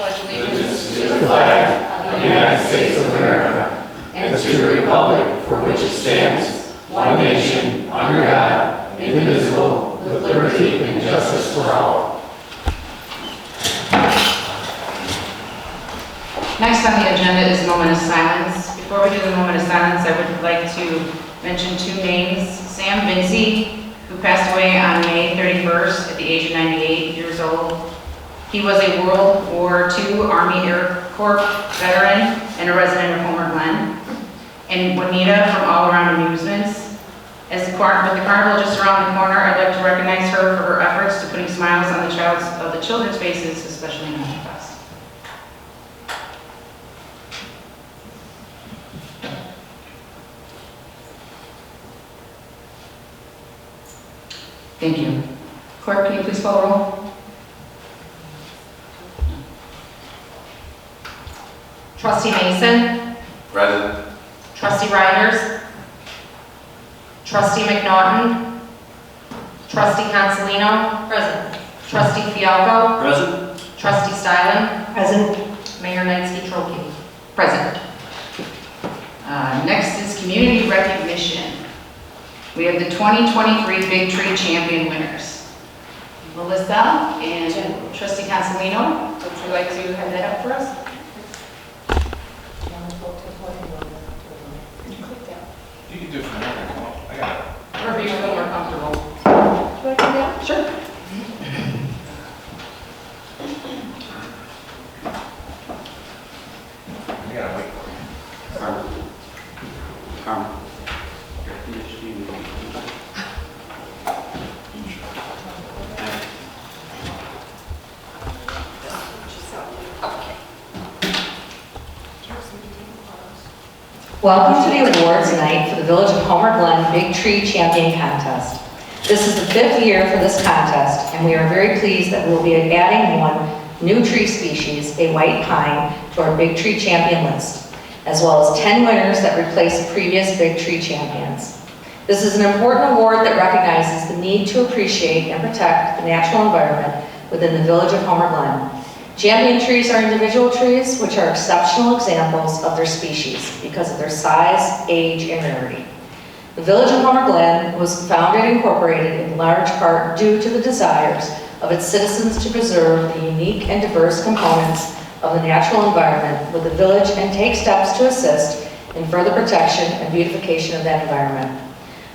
pledge allegiance to the flag of the United States of America and to the republic for which it stands, one nation, under God, indivisible, with liberty and justice for all. Next on the agenda is a moment of silence. Before we do the moment of silence, I would like to mention two names. Sam Vinci, who passed away on May 31st at the age of 98 years old. He was a World War II Army Air Corps veteran and a resident of Homer Glen. And Juanita from All Around Amusements. With the carnival just around the corner, I'd like to recognize her for her efforts to putting smiles on the children's faces, especially in the fest. Thank you. Clerk, can you please call the roll? Trustee Mason. Present. Trustee Riders. Trustee McNaughton. Trustee Consolino. Present. Trustee Fialco. Present. Trustee Stylen. Present. Mayor Netsky-Trokey. Present. Next is community recognition. We have the 2023 Big Tree Champion winners. Melissa and Trustee Consolino, would you like to have that up for us? You can do it from there. Come on. I got it. Wherever you feel more comfortable. Do I come down? Sure. I gotta wait for you. Carmen. Welcome to the awards night for the Village of Homer Glen Big Tree Champion Contest. This is the 5th year for this contest, and we are very pleased that we will be adding one new tree species, a white pine, to our Big Tree Champion list, as well as 10 winners that replace previous Big Tree champions. This is an important award that recognizes the need to appreciate and protect the natural environment within the Village of Homer Glen. Champion trees are individual trees which are exceptional examples of their species because of their size, age, and rarity. The Village of Homer Glen was founded and incorporated in large part due to the desires of its citizens to preserve the unique and diverse components of the natural environment with the village and take steps to assist in further protection and beautification of that environment.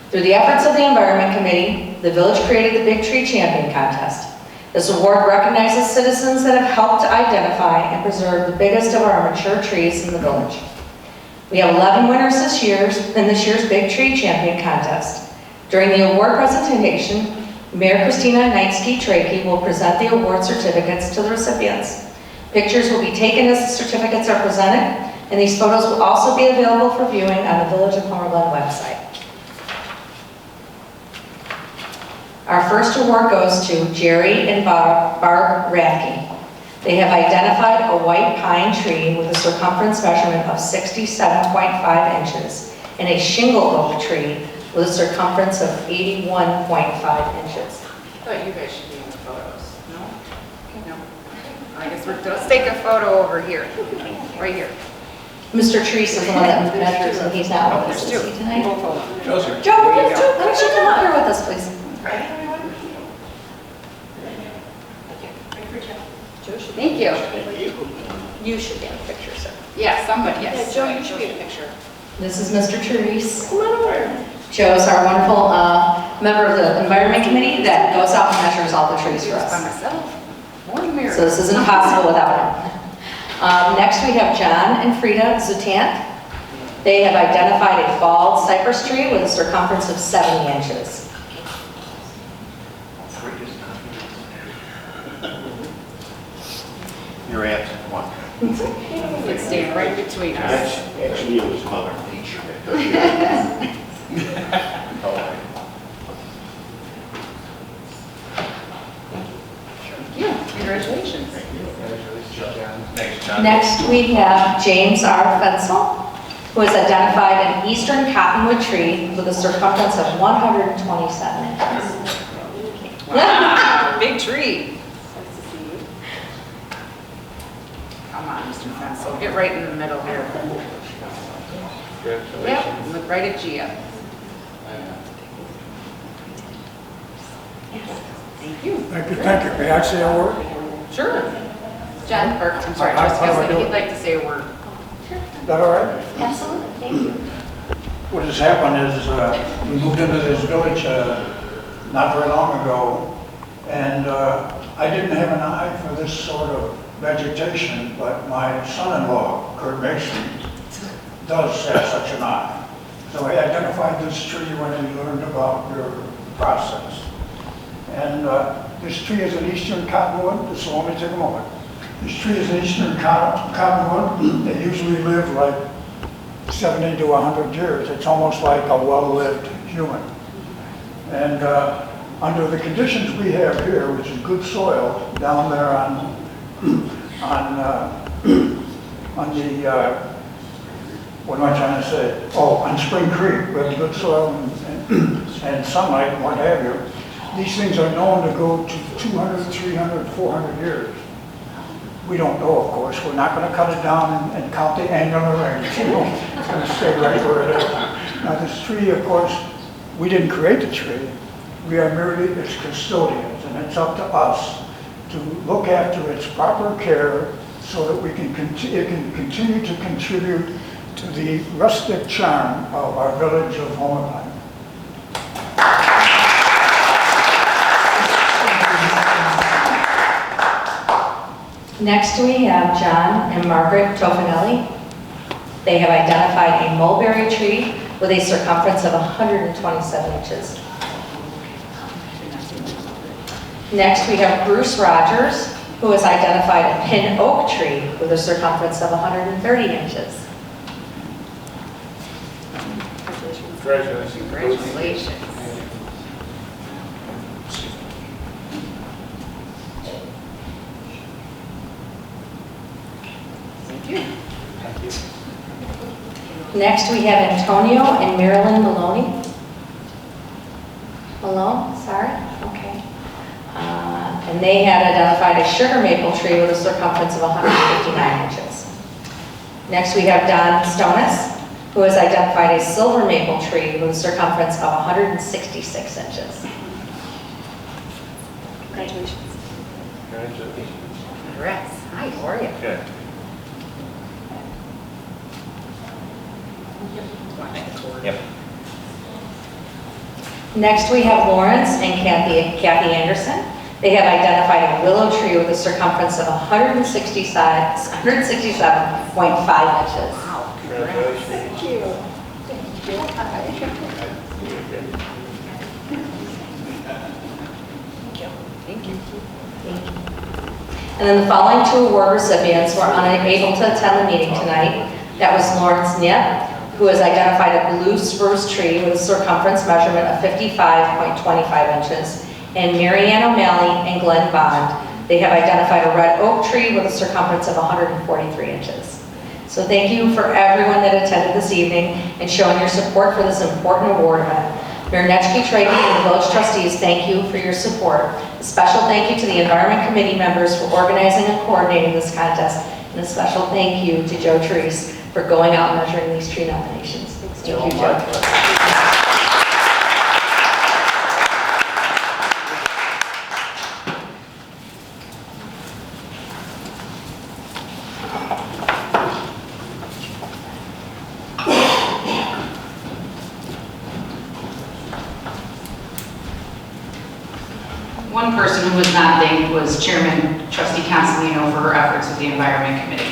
Through the efforts of the Environment Committee, the village created the Big Tree Champion Contest. This award recognizes citizens that have helped to identify and preserve the biggest of our mature trees in the village. We have 11 winners this year's Big Tree Champion Contest. During the award presentation, Mayor Christina Netsky-Trokey will present the award certificates to the recipients. Pictures will be taken as the certificates are presented, and these photos will also be available for viewing on the Village of Homer Glen website. Our first award goes to Jerry and Barb Rathke. They have identified a white pine tree with a circumference measurement of 67.5 inches and a shingle oak tree with a circumference of 81.5 inches. I thought you guys should be in the photos. No? Okay, no. I guess let's take a photo over here. Right here. Mr. Treese is the one that measures, and he's not with us There's two. tonight. Joe's here. Joe, why don't you come out here with us, please? Thank you. You should get a picture, sir. Yeah, somebody, yes. Joe, you should get a picture. This is Mr. Treese. Come on over. Joe's our wonderful member of the Environment Committee that goes out and measures all the trees for By us. myself. Morning, Mary. So this isn't possible without him. Next we have John and Frida Zutant. They have identified a bald cypress tree with a circumference of 70 inches. You're absent one. Let's stand right between us. Actually, it was Mother Nature. Yeah, congratulations. Thanks, John. Next we have James R. Fensel, who has identified an eastern cottonwood tree with a circumference of 127 inches. Wow, big tree. Come on, Mr. Fensel, get right in the middle here. Congratulations. Yep, look right at Gia. Thank you. Thank you, thank you. May I say a word? Sure. John, or, I'm sorry, How do I Trustee do Gilson, it? if you'd like to say a word. Is that all right? Absolutely, thank you. What has happened is, we moved into this village not very long ago, and I didn't have an eye for this sort of vegetation, but my son-in-law, Kurt Mason, does have such an eye. So he identified this tree when he learned about your process. And this tree is an eastern cottonwood, so let me take a moment. This tree is an eastern cottonwood. They usually live like 70 to 100 years. It's almost like a well-lived human. And under the conditions we have here, which is good soil down there on the, what am I trying to say? Oh, on Spring Creek, we have good soil and sunlight and what have you. These things are known to go to 200, 300, 400 years. We don't know, of course. We're not going to cut it down and count the annular range. It's going to stay right where it is. Now this tree, of course, we didn't create the tree. We are merely its custodians, and it's up to us to look after its proper care so that it can continue to contribute to the rustic charm of our village of Homer Glen. Next, we have John and Margaret Tofinelli. They have identified a mulberry tree with a circumference of 127 inches. Next, we have Bruce Rogers, who has identified a pin oak tree with a circumference of 130 inches. Congratulations. Congratulations. Thank you. Thank you. Next, we have Antonio and Marilyn Maloney. Malone, sorry, okay. And they had identified a sugar maple tree with a circumference of 159 inches. Next, we have Don Stonis, who has identified a silver maple tree with a circumference of 166 inches. Congratulations. Congratulations. Congrats. Hi, how are you? Good. Yep. Next, we have Lawrence and Kathy Anderson. They have identified a willow tree with a circumference of 167.5 inches. Wow. Congratulations. Thank you. Thank you. Thank you. And then the following two award recipients were unable to attend the meeting tonight. That was Lawrence Knipp, who has identified a blue spruce tree with a circumference measurement of 55.25 inches, and Marianne O'Malley and Glen Bond. They have identified a red oak tree with a circumference of 143 inches. So thank you for everyone that attended this evening and showing your support for this important award event. Mayor Netchke, Trady, and the village trustees, thank you for your support. A special thank you to the Environment Committee members for organizing and coordinating this contest, and a special thank you to Joe Treese for going out and measuring these tree nominations. Thank you, Joe. One person who was not thanked was Chairman Trustee Consolino for her efforts with the Environment Committee.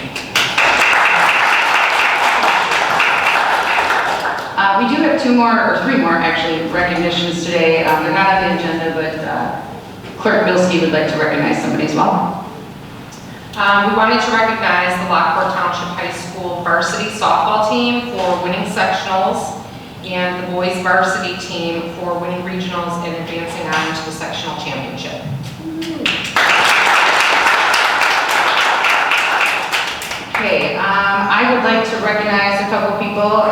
We do have three more actually, recognitions today. They're not on the agenda, but Clerk Bilski would like to recognize somebody as well. We wanted to recognize the Lockport Township High School varsity softball team for winning sectionals and the boys varsity team for winning regionals and advancing on to the sectional championship. Okay, I would like to recognize a couple people.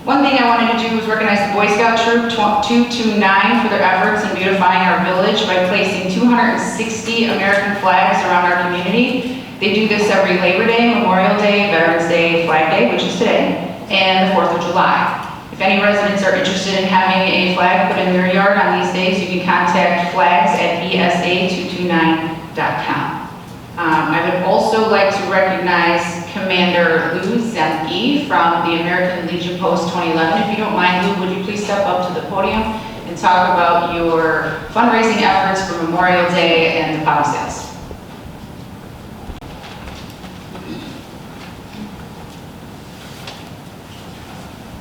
One thing I wanted to do was recognize the Boy Scout Troop 229 for their efforts in beautifying our village by placing 260 American flags around our community. They do this every Labor Day, Memorial Day, Veterans Day, Flag Day, which is today, and the 4th of July. If any residents are interested in having a flag put in their yard on these days, you can contact flags@esa229.com. I would also like to recognize Commander Lou Zemke from the American Legion Post 2011. If you don't mind, Lou, would you please step up to the podium and talk about your fundraising efforts for Memorial Day and the poppy sales?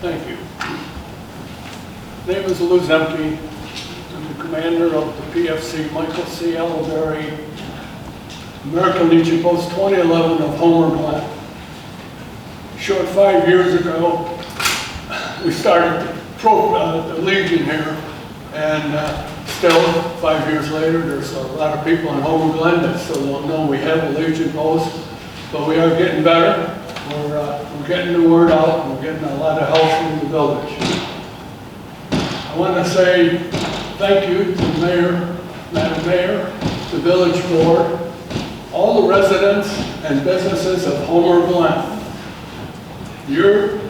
Thank you. My name is Lou Zemke. I'm the commander of the PFC Michael C. Allenberry American Legion Post 2011 of Homer, Glen. Short 5 years ago, we started the Legion here, and still 5 years later, there's a lot of people in Homer, Glen that still don't know we have a Legion Post, but we are getting better. We're getting the word out, and we're getting a lot of help from the village. I want to say thank you to the mayor, Madam Mayor, the village board, all the residents and businesses of Homer, Glen. Your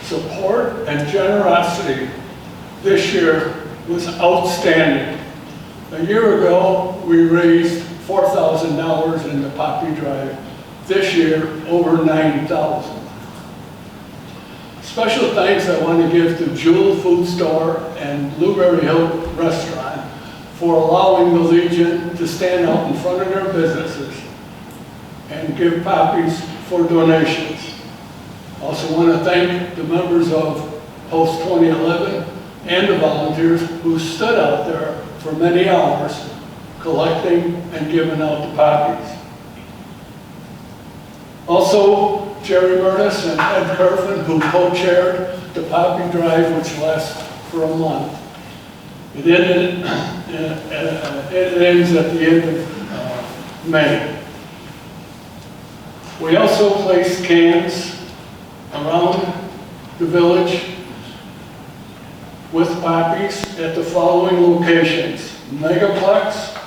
support and generosity this year was outstanding. A year ago, we raised $4,000 in the Poppy Drive. This year, over 9,000. Special thanks I want to give to Jewel Food Store and Blueberry Hill Restaurant for allowing the Legion to stand out in front of their businesses and give poppies for donations. Also want to thank the members of Post 2011 and the volunteers who stood out there for many hours collecting and giving out the poppies. Also, Jerry Murtis and Ed Kerfin, who co-chaired the Poppy Drive, which lasts for a month. It ends at the end of May. We also placed cans around the village with poppies at the following locations: Megaplex,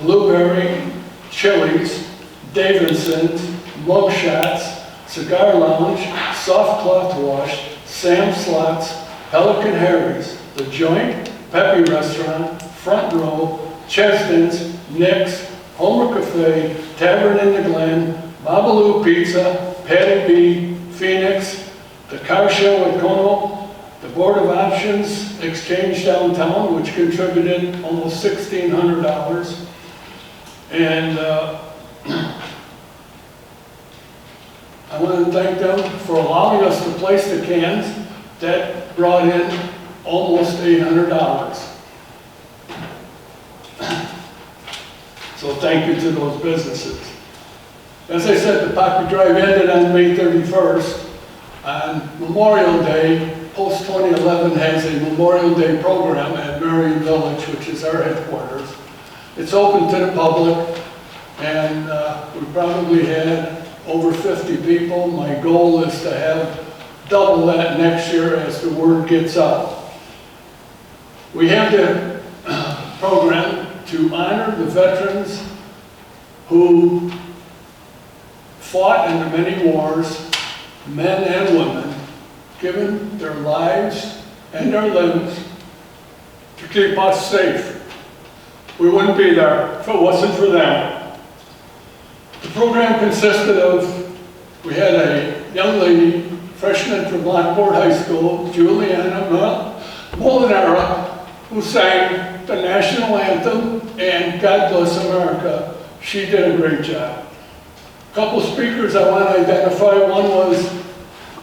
Blueberry, Chili's, Davidson's, Mug Shots, Cigar Lounge, Soft Cloth Wash, Sam Slots, Pelican Harry's, The Joint, Peppy Restaurant, Front Row, Cheston's, Nick's, Homer Cafe, Tavern in the Glen, Babalu Pizza, Patty B, Phoenix, the Car Show at Como, the Board of Options Exchange Downtown, which contributed almost $1,600, and I want to thank them for allowing us to place the cans. That brought in almost $800. So thank you to those businesses. As I said, the Poppy Drive ended on May 31st. On Memorial Day, Post 2011 has a Memorial Day program at Marion Village, which is our headquarters. It's open to the public, and we probably had over 50 people. My goal is to have double that next year as the word gets out. We have the program to honor the veterans who fought in the many wars, men and women, given their lives and their limbs to keep us safe. We wouldn't be there if it wasn't for them. The program consisted of, we had a young lady, freshman from Lockport High School, Juliana Molinara, who sang the national anthem and God Bless America. She did a great job. A couple speakers I want to identify. One was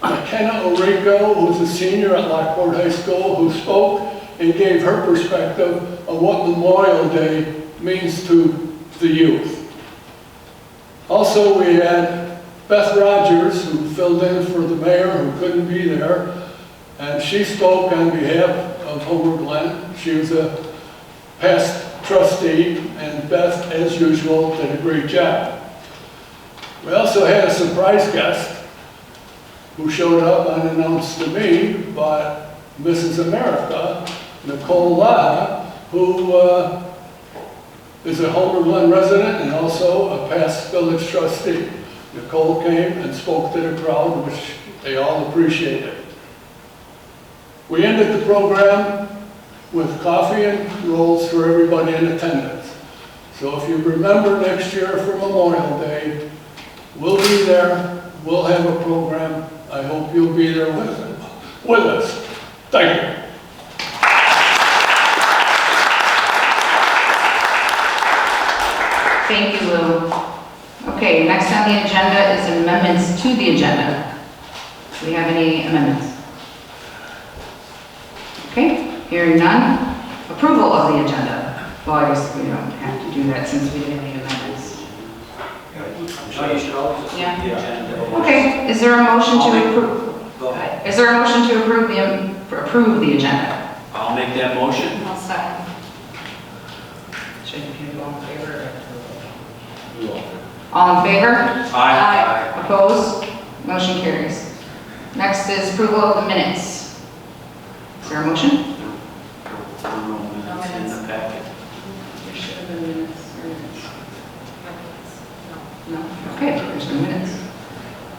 McKenna Orico, who's a senior at Lockport High School, who spoke and gave her perspective of what Memorial Day means to the youth. Also, we had Beth Rogers, who filled in for the mayor who couldn't be there, and she spoke on behalf of Homer Glen. She was a past trustee, and Beth, as usual, did a great job. We also had a surprise guest who showed up unannounced to me, but Mrs. America, Nicole Laha, who is a Homer Glen resident and also a past village trustee. Nicole came and spoke to the crowd, which they all appreciated. We ended the program with coffee and rolls for everybody in attendance. So if you remember next year for Memorial Day, we'll be there, we'll have a program. I hope you'll be there with us. Thank you. Thank you, Lou. Okay, next on the agenda is amendments to the agenda. Do we have any amendments? Okay, hearing none. Approval of the agenda. Well, I guess we don't have to do that since we didn't have any amendments. I'm sure you should always Yeah. the agenda. Okay, is there a motion I'll to make- approve? Go ahead. Is there a motion to approve the agenda? I'll make that motion. I'll second. Should you go in favor? All in favor? Aye. Opposed? Motion carries. Next is approval of the minutes. Is there a motion? It's in the packet. There should have been minutes. No? Okay, there's no minutes.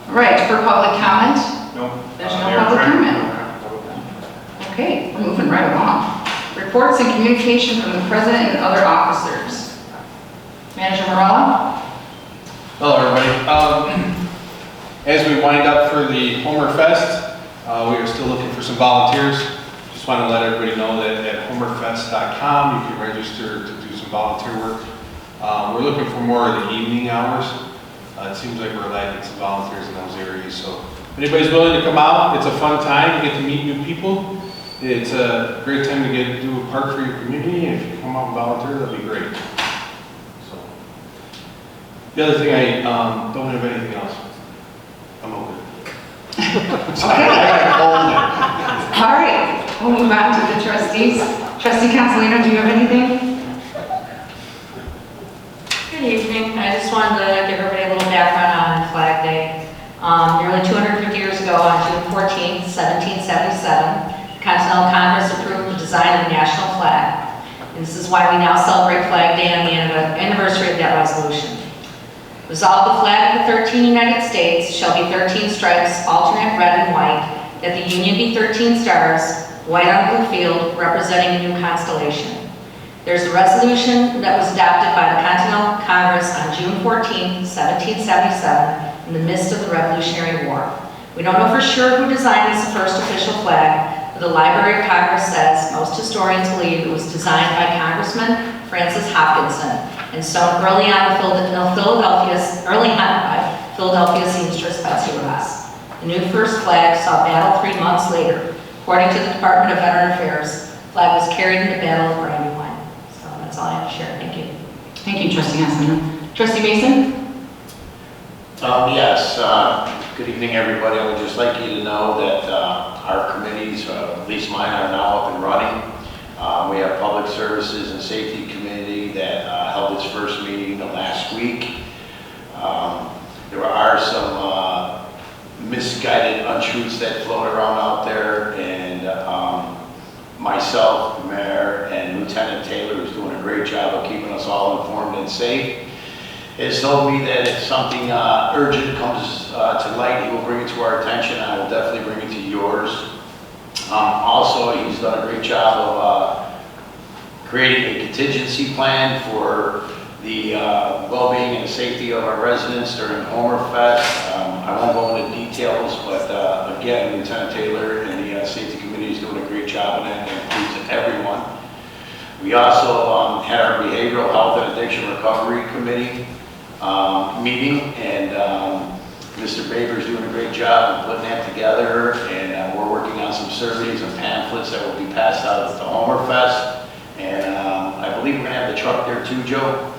All right, for public comment? No. There's no public comment. Okay, we're moving right along. Reports and communication from the president and other officers. Manager Morella? Hello, everybody. As we wind up for the Homer Fest, we are still looking for some volunteers. Just want to let everybody know that at homerfest.com you can register to do some volunteer work. We're looking for more of the evening hours. It seems like we're lacking some volunteers in those areas. So if anybody's willing to come out, it's a fun time. You get to meet new people. It's a great time to do a part for your community. And if you come out and volunteer, that'd be great. So the other thing, I don't have anything else. I'm okay. All right, we'll move on to the trustees. Trustee Consolino, do you have anything? Good evening. I just wanted to give everybody a little background on Flag Day. Nearly 250 years ago, on June 14, 1777, the Continental Congress approved the design of the national flag. And this is why we now celebrate Flag Day on the anniversary of that resolution. Resolved, the flag of the 13 United States shall be 13 stripes, alternate red and white, that the Union be 13 stars, white on blue field, representing a new constellation. There's a resolution that was adopted by the Continental Congress on June 14, 1777, in the midst of the Revolutionary War. We don't know for sure who designed this first official flag, but the Library of Congress says most historians believe it was designed by Congressman Francis Hopkinson and sewn early on by Philadelphia seamstress Betsy Ross. The new first flag saw battle 3 months later. According to the Department of Veteran Affairs, the flag was carried in the Battle of Brandywine. So that's all I have to share. Thank you. Thank you, Trustee Consolino. Trustee Mason? Yes, good evening, everybody. I would just like you to know that our committees, at least mine, are now up and running. We have Public Services and Safety Committee that held its first meeting last week. There are some misguided untruths that float around out there, and myself, the Mayor, and Lieutenant Taylor, who's doing a great job of keeping us all informed and safe, has told me that if something urgent comes to light, he will bring it to our attention. I will definitely bring it to yours. Also, he's done a great job of creating a contingency plan for the well-being and safety of our residents during Homer Fest. I won't go into details, but again, Lieutenant Taylor and the Safety Committee is doing a great job, and that includes everyone. We also had our Behavioral Health and Addiction Recovery Committee meeting, and Mr. Baber's doing a great job of putting that together, and we're working on some surveys and pamphlets that will be passed out at the Homer Fest, and I believe we're going to have the truck there too, Joe.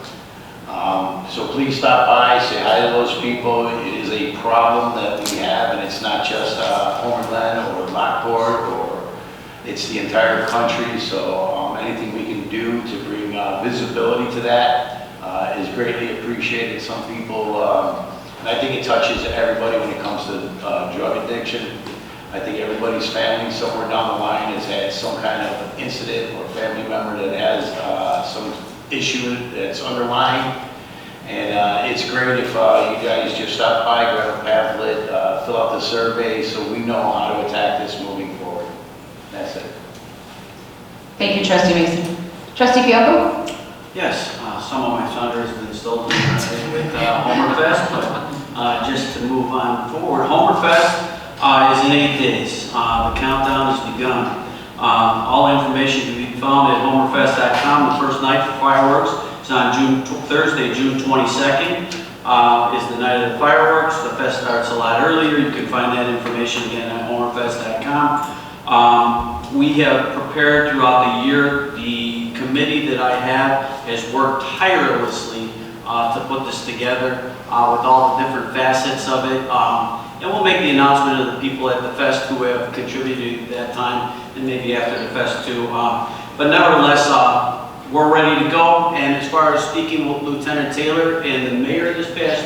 So please stop by, say hi to those people. It is a problem that we have, and it's not just Homer Glen or Lockport, or it's the entire country, so anything we can do to bring visibility to that is greatly appreciated. Some people, and I think it touches everybody when it comes to drug addiction. I think everybody's family somewhere down the line has had some kind of incident or family member that has some issue that's underlying. And it's great if you guys just stop by, grab a pamphlet, fill out the survey, so we know how to attack this moving forward. That's it. Thank you, Trustee Mason. Trustee Fialko? Yes, some of my thunder has been stolen with Homerfest, but just to move on forward, Homerfest is in 8 days. The countdown has begun. All information can be found at homerfest.com. The first night for fireworks is on Thursday, June 22nd. Is the night of the fireworks. The fest starts a lot earlier. You can find that information again at homerfest.com. We have prepared throughout the year. The committee that I have has worked tirelessly to put this together with all the different facets of it. And we'll make the announcement of the people at the fest who have contributed at that time and maybe after the fest too. But nevertheless, we're ready to go. And as far as speaking with Lieutenant Taylor and the mayor this past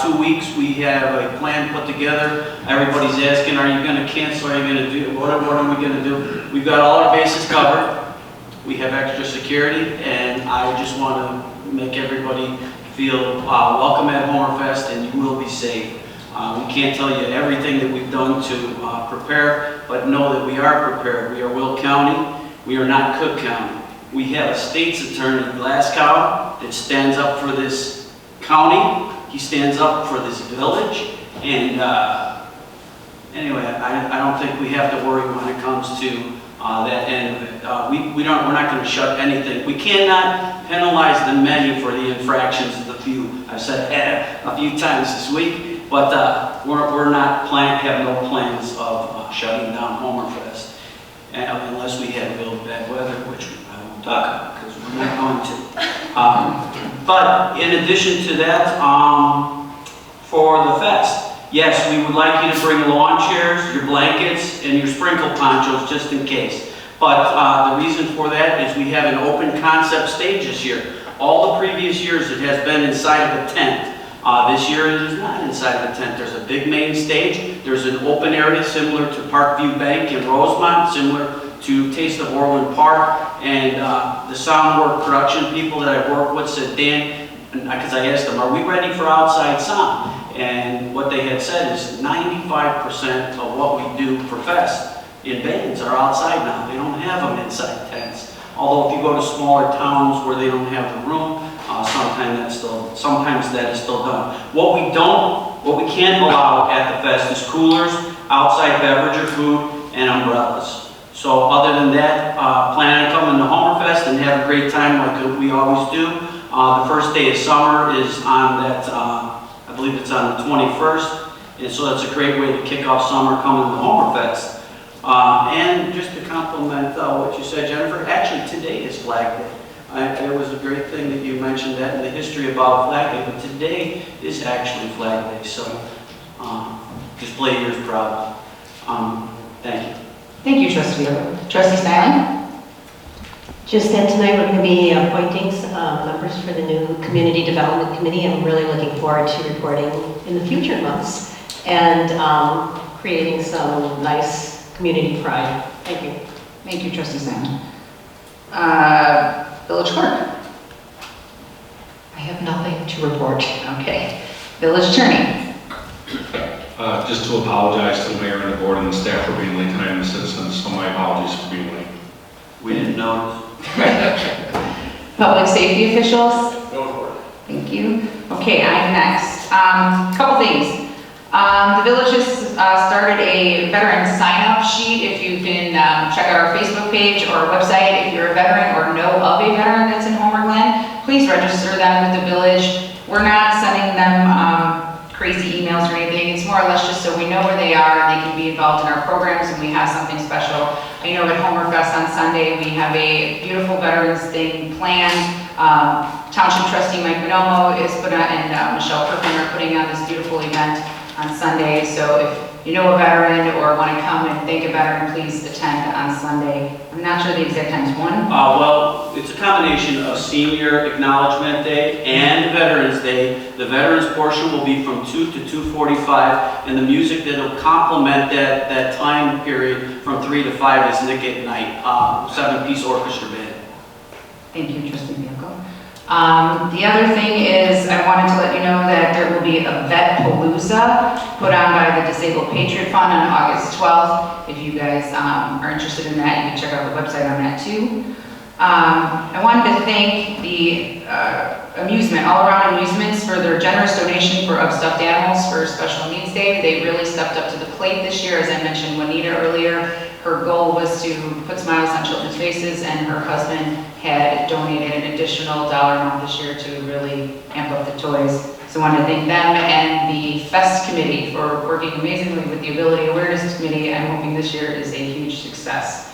2 weeks, we have a plan put together. Everybody's asking, are you going to cancel? Are you going to do? What are we going to do? We've got all our bases covered. We have extra security, and I just want to make everybody feel welcome at Homerfest, and you will be safe. We can't tell you everything that we've done to prepare, but know that we are prepared. We are Will County. We are not Cook County. We have a state's attorney in Glasgow that stands up for this county. He stands up for this village. And anyway, I don't think we have to worry when it comes to that end of it. We're not going to shut anything. We cannot penalize the many for the infractions of the few. I've said a few times this week, but we're not have no plans of shutting down Homerfest unless we have real bad weather, which I won't talk about because we're not going to. But in addition to that, for the fest, yes, we would like you to bring lawn chairs, your blankets, and your sprinkle ponchos just in case. But the reason for that is we have an open concept stage this year. All the previous years it has been inside of a tent. This year it is not inside of a tent. There's a big main stage. There's an open area similar to Parkview Bank in Rosemont, similar to Taste of Orland Park. And the sound production people that I work with said, Dan, because I asked them, are we ready for outside sound? And what they had said is 95% of what we do for Fest in bands are outside now. They don't have them inside tents. Although if you go to smaller towns where they don't have the room, sometimes that is still done. What we can't allow at the Fest is coolers, outside beverage or food, and umbrellas. So other than that, plan on coming to Homerfest and have a great time like we always do. The first day of summer is on that, I believe it's on the 21st, and so that's a great way to kick off summer coming to Homerfest. And just to compliment what you said, Jennifer, actually today is Flag Day. It was a great thing that you mentioned that in the history about Flag Day, but today is actually Flag Day, so display yours proud. Thank you. Thank you, Trustee Fialko. Trustee Styling? Just that tonight we're going to be appointing members for the new Community Development Committee. I'm really looking forward to reporting in the future months and creating some nice community pride. Thank you. Thank you, Trustee Styling. Village Clerk? I have nothing to report. Okay. Village Attorney? Just to apologize to the mayor and the board and the staff for being late tonight and the citizens, so my apologies for being late. We didn't notice. Public safety officials? Go for it. Thank you. Okay, I'm next. Couple things. The village has started a veteran sign-up sheet. If you can check out our Facebook page or website, if you're a veteran or know of a veteran that's in Homer Glen, please register them with the village. We're not sending them crazy emails or anything. It's more or less just so we know where they are and they can be involved in our programs and we have something special. I know at Homerfest on Sunday we have a beautiful veterans thing planned. Township Trustee Mike Bonomo is and Michelle Perkin are putting on this beautiful event on Sunday. So if you know a veteran or want to come and thank a veteran, please attend on Sunday. I'm not sure the exact time is 1. Well, it's a combination of Senior Acknowledgement Day and Veterans Day. The Veterans portion will be from 2 to 2:45, and the music that will complement that time period from 3 to 5 is Nick at Night, 7-piece orchestra band. Thank you, Trustee Bianco. The other thing is, I wanted to let you know that there will be a Vet Palooza put on by the Disabled Patriot Fund on August 12th. If you guys are interested in that, you can check out the website on that too. I wanted to thank the all-around amusements for their generous donation of stuffed animals for Special Needs Day. They really stepped up to the plate this year. As I mentioned Juanita earlier, her goal was to put smiles on children's faces, and her husband had donated an additional dollar amount this year to really amp up the toys. So I wanted to thank them and the Fest Committee for working amazingly with the Ability Awareness Committee. I'm hoping this year is a huge success.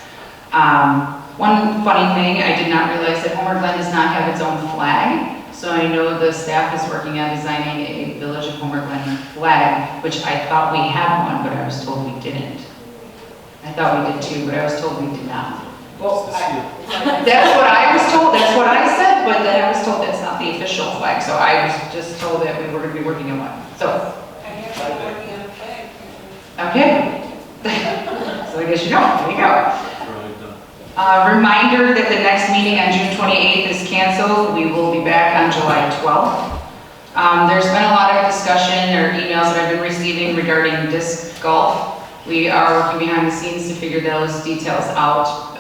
One funny thing, I did not realize that Homer Glen does not have its own flag. So I know the staff is working on designing a Village of Homer Glen flag, which I thought we had one, but I was told we didn't. I thought we did too, but I was told we did not. Well, that's what I was told, that's what I said, but then I was told that's not the official flag. So I was just told that we were going to be working on one. So. Okay. So I guess you don't, there you go. Reminder that the next meeting on June 28th is canceled. We will be back on July 12th. There's been a lot of discussion or emails that I've been receiving regarding disc golf. We are working behind the scenes to figure those details out.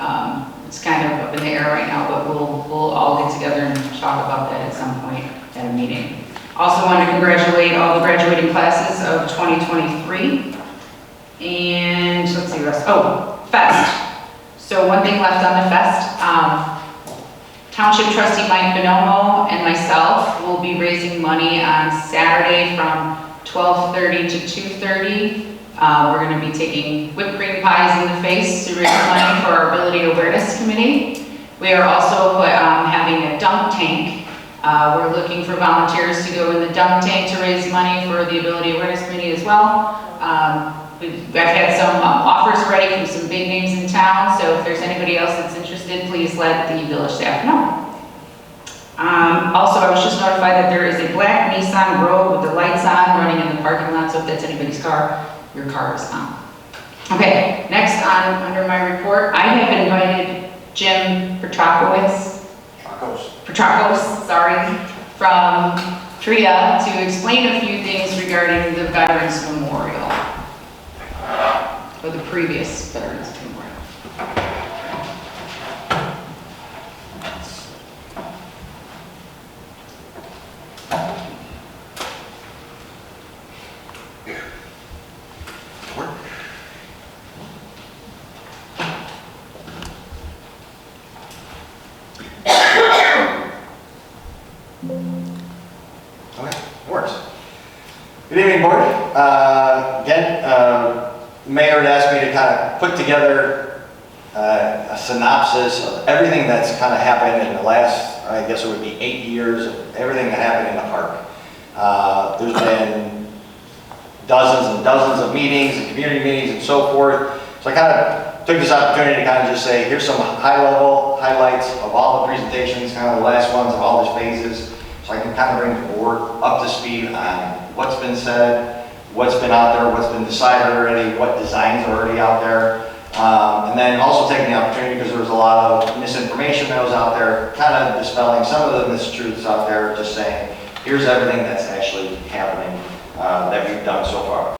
It's kind of up in the air right now, but we'll all get together and talk about that at some point at a meeting. Also want to congratulate all the graduating classes of 2023. And let's see, Fest. So one thing left on the Fest, Township Trustee Mike Bonomo and myself will be raising money on Saturday from 12:30 to 2:30. We're going to be taking whipped cream pies in the face to raise money for our Ability Awareness Committee. We are also having a dunk tank. We're looking for volunteers to go in the dunk tank to raise money for the Ability Awareness Committee as well. I've had some offers ready from some big names in town, so if there's anybody else that's interested, please let the village staff know. Also, I was just notified that there is a black Nissan Rogue with the lights on running in the parking lot, so if that's anybody's car, your car is on. Okay, next under my report, I have invited Jim Petrakos, from TRIA to explain a few things regarding the Veterans Memorial. Or the previous Veterans Memorial. Okay, works. Good evening, board. Mayor had asked me to kind of put together a synopsis of everything that's kind of happened in the last, I guess it would be 8 years, of everything that happened in the park. There's been dozens and dozens of meetings and community meetings and so forth. So I kind of took this opportunity to kind of just say, here's some high-level highlights of all the presentations, kind of the last ones of all the phases, so I can kind of bring the board up to speed on what's been said, what's been out there, what's been decided already, what designs are already out there. And then also taking the opportunity, because there was a lot of misinformation that was out there, kind of dispelling some of the mistruths out there, just saying, here's everything that's actually happening that we've done so far.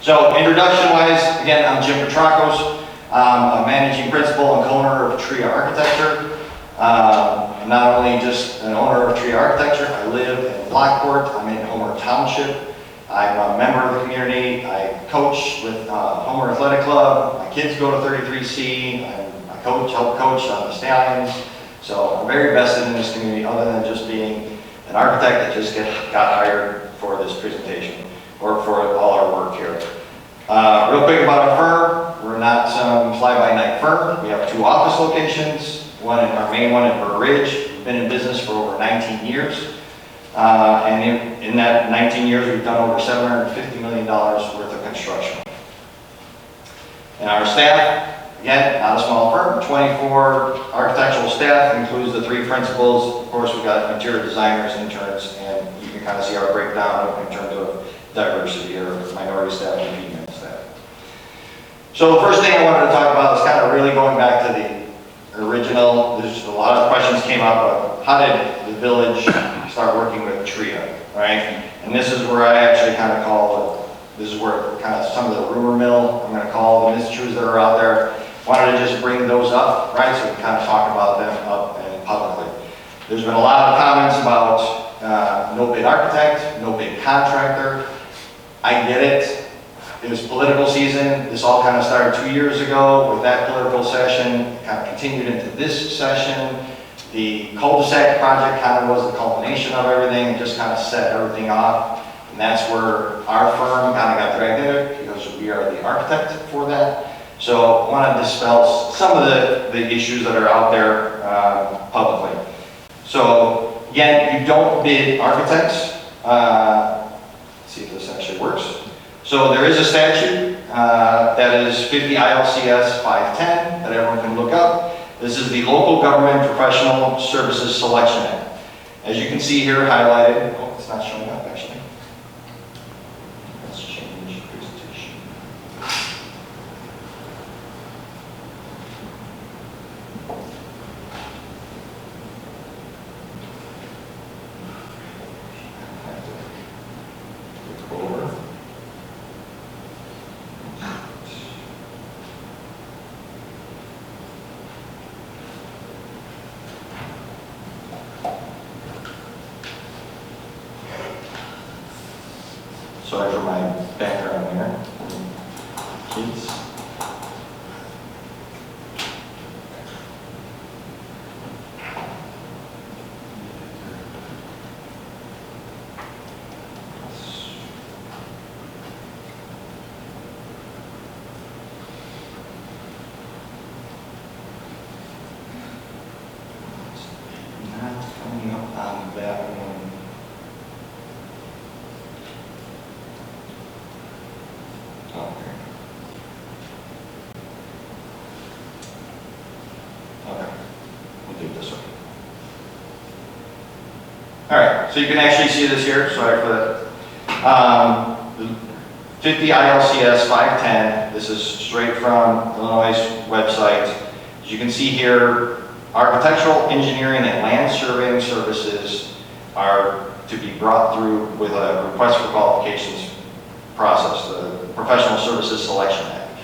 So introduction-wise, again, I'm Jim Petrakos. I'm a managing principal and co-owner of TRIA Architecture. I'm not only just an owner of TRIA Architecture, I live in Lockport, I'm in Homer Township. I'm a member of the community. I coach with Homer Athletic Club. My kids go to 33C. I help coach on the Stallions. So I'm very vested in this community, other than just being an architect that just got hired for this presentation, or for all our work here. Real quick about our firm. We're not some fly-by-night firm. We have 2 office locations. Our main one in Burr Ridge. We've been in business for over 19 years. And in that 19 years, we've done over $750 million worth of construction. And our staff, again, not a small firm, 24 architectural staff, includes the 3 principals. Of course, we've got interior designers, interns, and you can kind of see our breakdown in terms of diversity or minority staff and female staff. So the first thing I wanted to talk about is kind of really going back to the original there's a lot of questions came up of how did the village start working with TRIA, right? And this is where I actually kind of call it, this is where kind of some of the rumor mill, I'm going to call the mistruths that are out there. Wanted to just bring those up, right? So we can kind of talk about them up and publicly. There's been a lot of comments about no bid architect, no bid contractor. I get it. It was political season. This all kind of started 2 years ago with that political session. It kind of continued into this session. The cul-de-sac project kind of was the culmination of everything. It just kind of set everything off. And that's where our firm kind of got dragged in it because we are the architect for that. So I want to dispel some of the issues that are out there publicly. So again, you don't bid architects. Let's see if this actually works. So there is a statute that is 50 ILCS 510 that everyone can look up. This is the Local Government Professional Services Selection Act. As you can see here highlighted, oh, it's not showing up actually. Let's change presentation. Over. Sorry for my background here. Kids. Not coming up on that one. Okay. Okay. We'll do it this way. All right. So you can actually see this here. Sorry for that. 50 ILCS 510. This is straight from Illinois' website. As you can see here, architectural, engineering, and land surveying services are to be brought through with a request for qualifications process, the Professional Services Selection Act.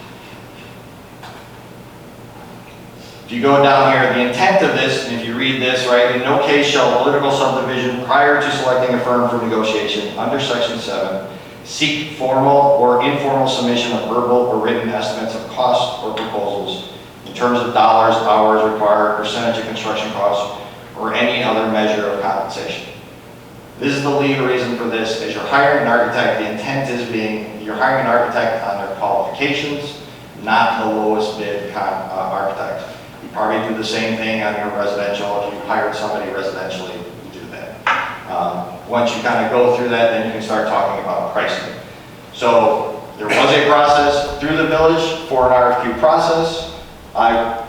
If you go down here, the intent of this, and if you read this, right, in no case shall political subdivision prior to selecting a firm for negotiation under Section 7 seek formal or informal submission of verbal or written estimates of costs or proposals in terms of dollars, hours required, percentage of construction costs, or any other measure of compensation. This is the legal reason for this. As you're hiring an architect, the intent is being you're hiring an architect on their qualifications, not the lowest bid architect. You probably do the same thing on your residential. If you hired somebody residentially, you do that. Once you kind of go through that, then you can start talking about pricing. So there was a process through the village for an RFQ process.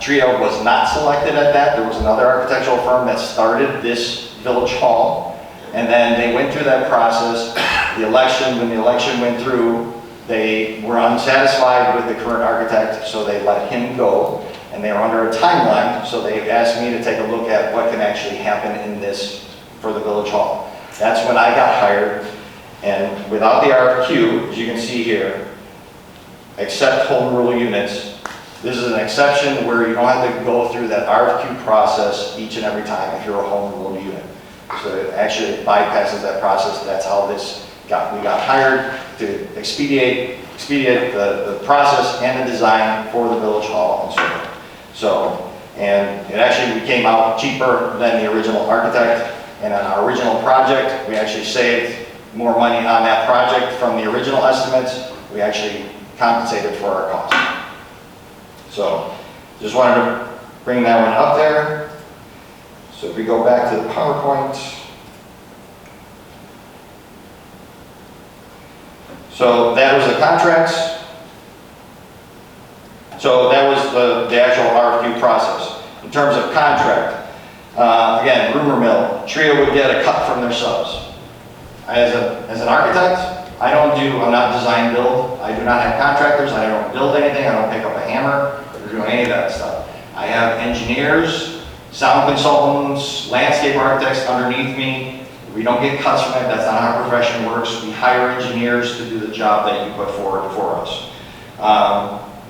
TRIA was not selected at that. There was another architectural firm that started this village hall. And then they went through that process. When the election went through, they were unsatisfied with the current architect, so they let him go. And they were under a timeline, so they asked me to take a look at what can actually happen in this for the village hall. That's when I got hired. And without the RFQ, as you can see here, except home rule units, this is an exception where you don't have to go through that RFQ process each and every time if you're a home rule unit. So it actually bypasses that process. That's how we got hired to expedite the process and the design for the village hall and so forth. So, and it actually came out cheaper than the original architect. And on our original project, we actually saved more money on that project from the original estimates. We actually compensated for our costs. So, just wanted to bring that one up there. So if we go back to the PowerPoint. So that was the contracts. So that was the actual RFQ process. In terms of contract, again, rumor mill, TRIA would get a cut from their subs. As an architect, I'm not design build. I do not have contractors. I don't build anything. I don't pick up a hammer or do any of that stuff. I have engineers, sound consultants, landscape architects underneath me. We don't get cuts from that, that's not how our profession works. We hire engineers to do the job that you put forward for us.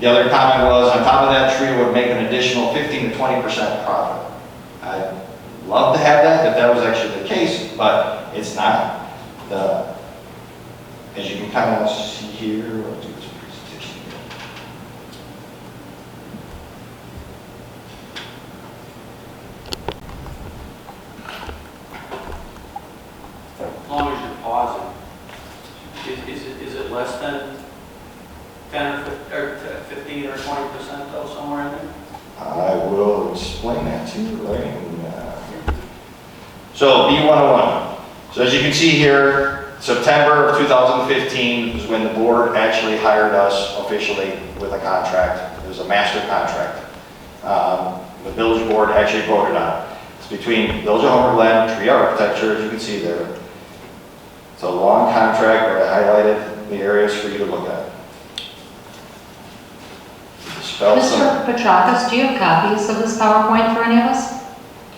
The other comment was, on top of that, TRIA would make an additional 15 to 20% profit. I'd love to have that if that was actually the case, but it's not. As you can kind of see here, I'll do this presentation here. As long as you're pausing, is it less than 10 or 15 or 20% though, somewhere in there? I will explain that to you right So B101. So as you can see here, September of 2015 is when the board actually hired us officially with a contract. It was a master contract. The village board actually voted on it. It's between Village of Homer Glen, TRIA Architecture, as you can see there. It's a long contract where I highlighted the areas for you to look at. Mr. Petrakis, do you have copies of this PowerPoint for any of us?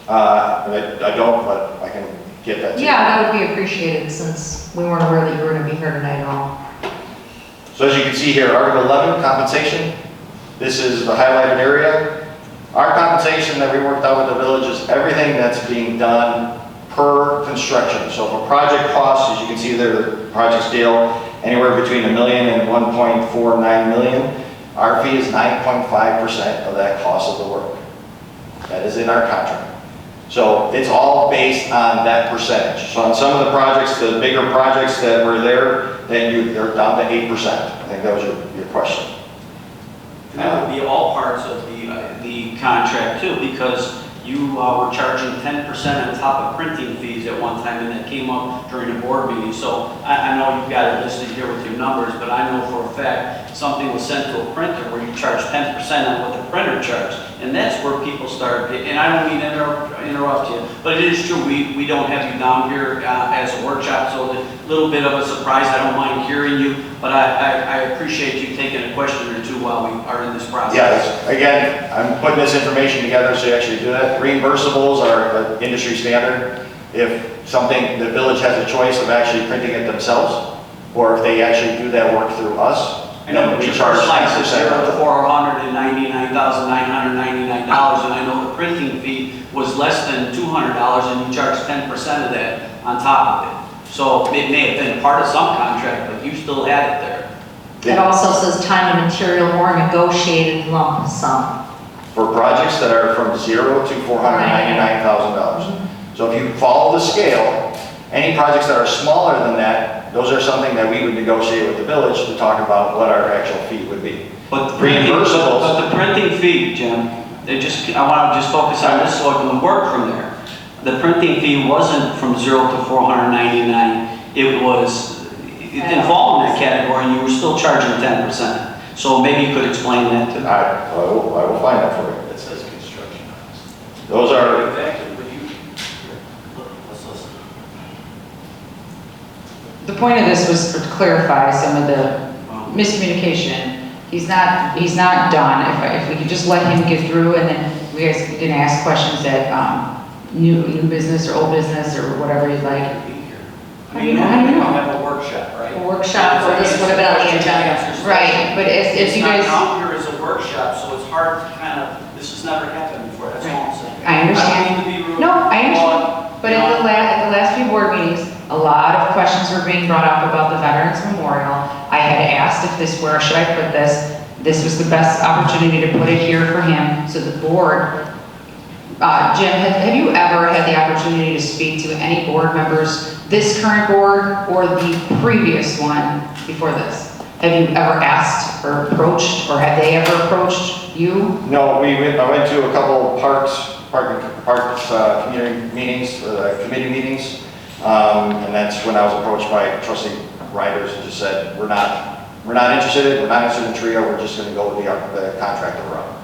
I don't, but I can get that to you. Yeah, that would be appreciated since we weren't aware that you were going to be here tonight at all. So as you can see here, Article 11, compensation. This is the highlighted area. Our compensation that we worked out with the village is everything that's being done per construction. So if a project costs, as you can see there, the project scale, anywhere between $1 million and $1.49 million, our fee is 9.5% of that cost of the work. That is in our contract. So it's all based on that percentage. So on some of the projects, the bigger projects that were there, then they're down to 8%. I think that was your question. And that would be all parts of the contract too, because you were charging 10% on top of printing fees at one time, and that came up during the board meeting. So I know you've got it listed here with your numbers, but I know for a fact something was sent to a printer where you charge 10% on what the printer charged. And that's where people start, and I don't mean to interrupt you, but it is true, we don't have you down here as a workshop, so a little bit of a surprise. I don't mind hearing you, but I appreciate you taking a question or two while we are in this process. Yeah, again, I'm putting this information together so you actually do that. Reimbursables are an industry standard. If something, the village has a choice of actually printing it themselves, or if they actually do that work through us, I know, but we your charge first line says 10%. $0 to $499,999, and I know the printing fee was less than $200, and you charge 10% of that on top of it. So it may have been part of some contract, but you still had it there. It also says time and material or negotiated lump sum. For projects that are from $0 to $499,000. So if you follow the scale, any projects that are smaller than that, those are something that we would negotiate with the village to talk about what our actual fee would be. But the printing, Reimbursables. but the printing fee, Jim, I want to just focus on this so I can work from there. The printing fee wasn't from $0 to $499. It didn't fall in that category, and you were still charging 10%. So maybe you could explain that to me. I will find that for you. It says construction. Those are, Let's listen. The point of this was to clarify some of the miscommunication. He's not done. If we could just let him get through, and then we guys can ask questions that, new business or old business or whatever you'd like. I mean, you have a workshop, right? A workshop for this would have been on the agenda. Right, but as you guys, It's not out here as a workshop, so it's hard to kind of, this has never happened before, that's all I'm saying. I understand. I don't mean to be rude. No, I understand. But, But at the last few board meetings, a lot of questions were being brought up about the Veterans Memorial. I had asked if where should I put this? This was the best opportunity to put it here for him, so the board. Jim, have you ever had the opportunity to speak to any board members, this current board or the previous one before this? Have you ever asked or approached, or have they ever approached you? no, I went to a couple parks community meetings, committee meetings, and that's when I was approached by trustee Riders and just said, we're not interested in TRIA, we're just going to go with the contractor route.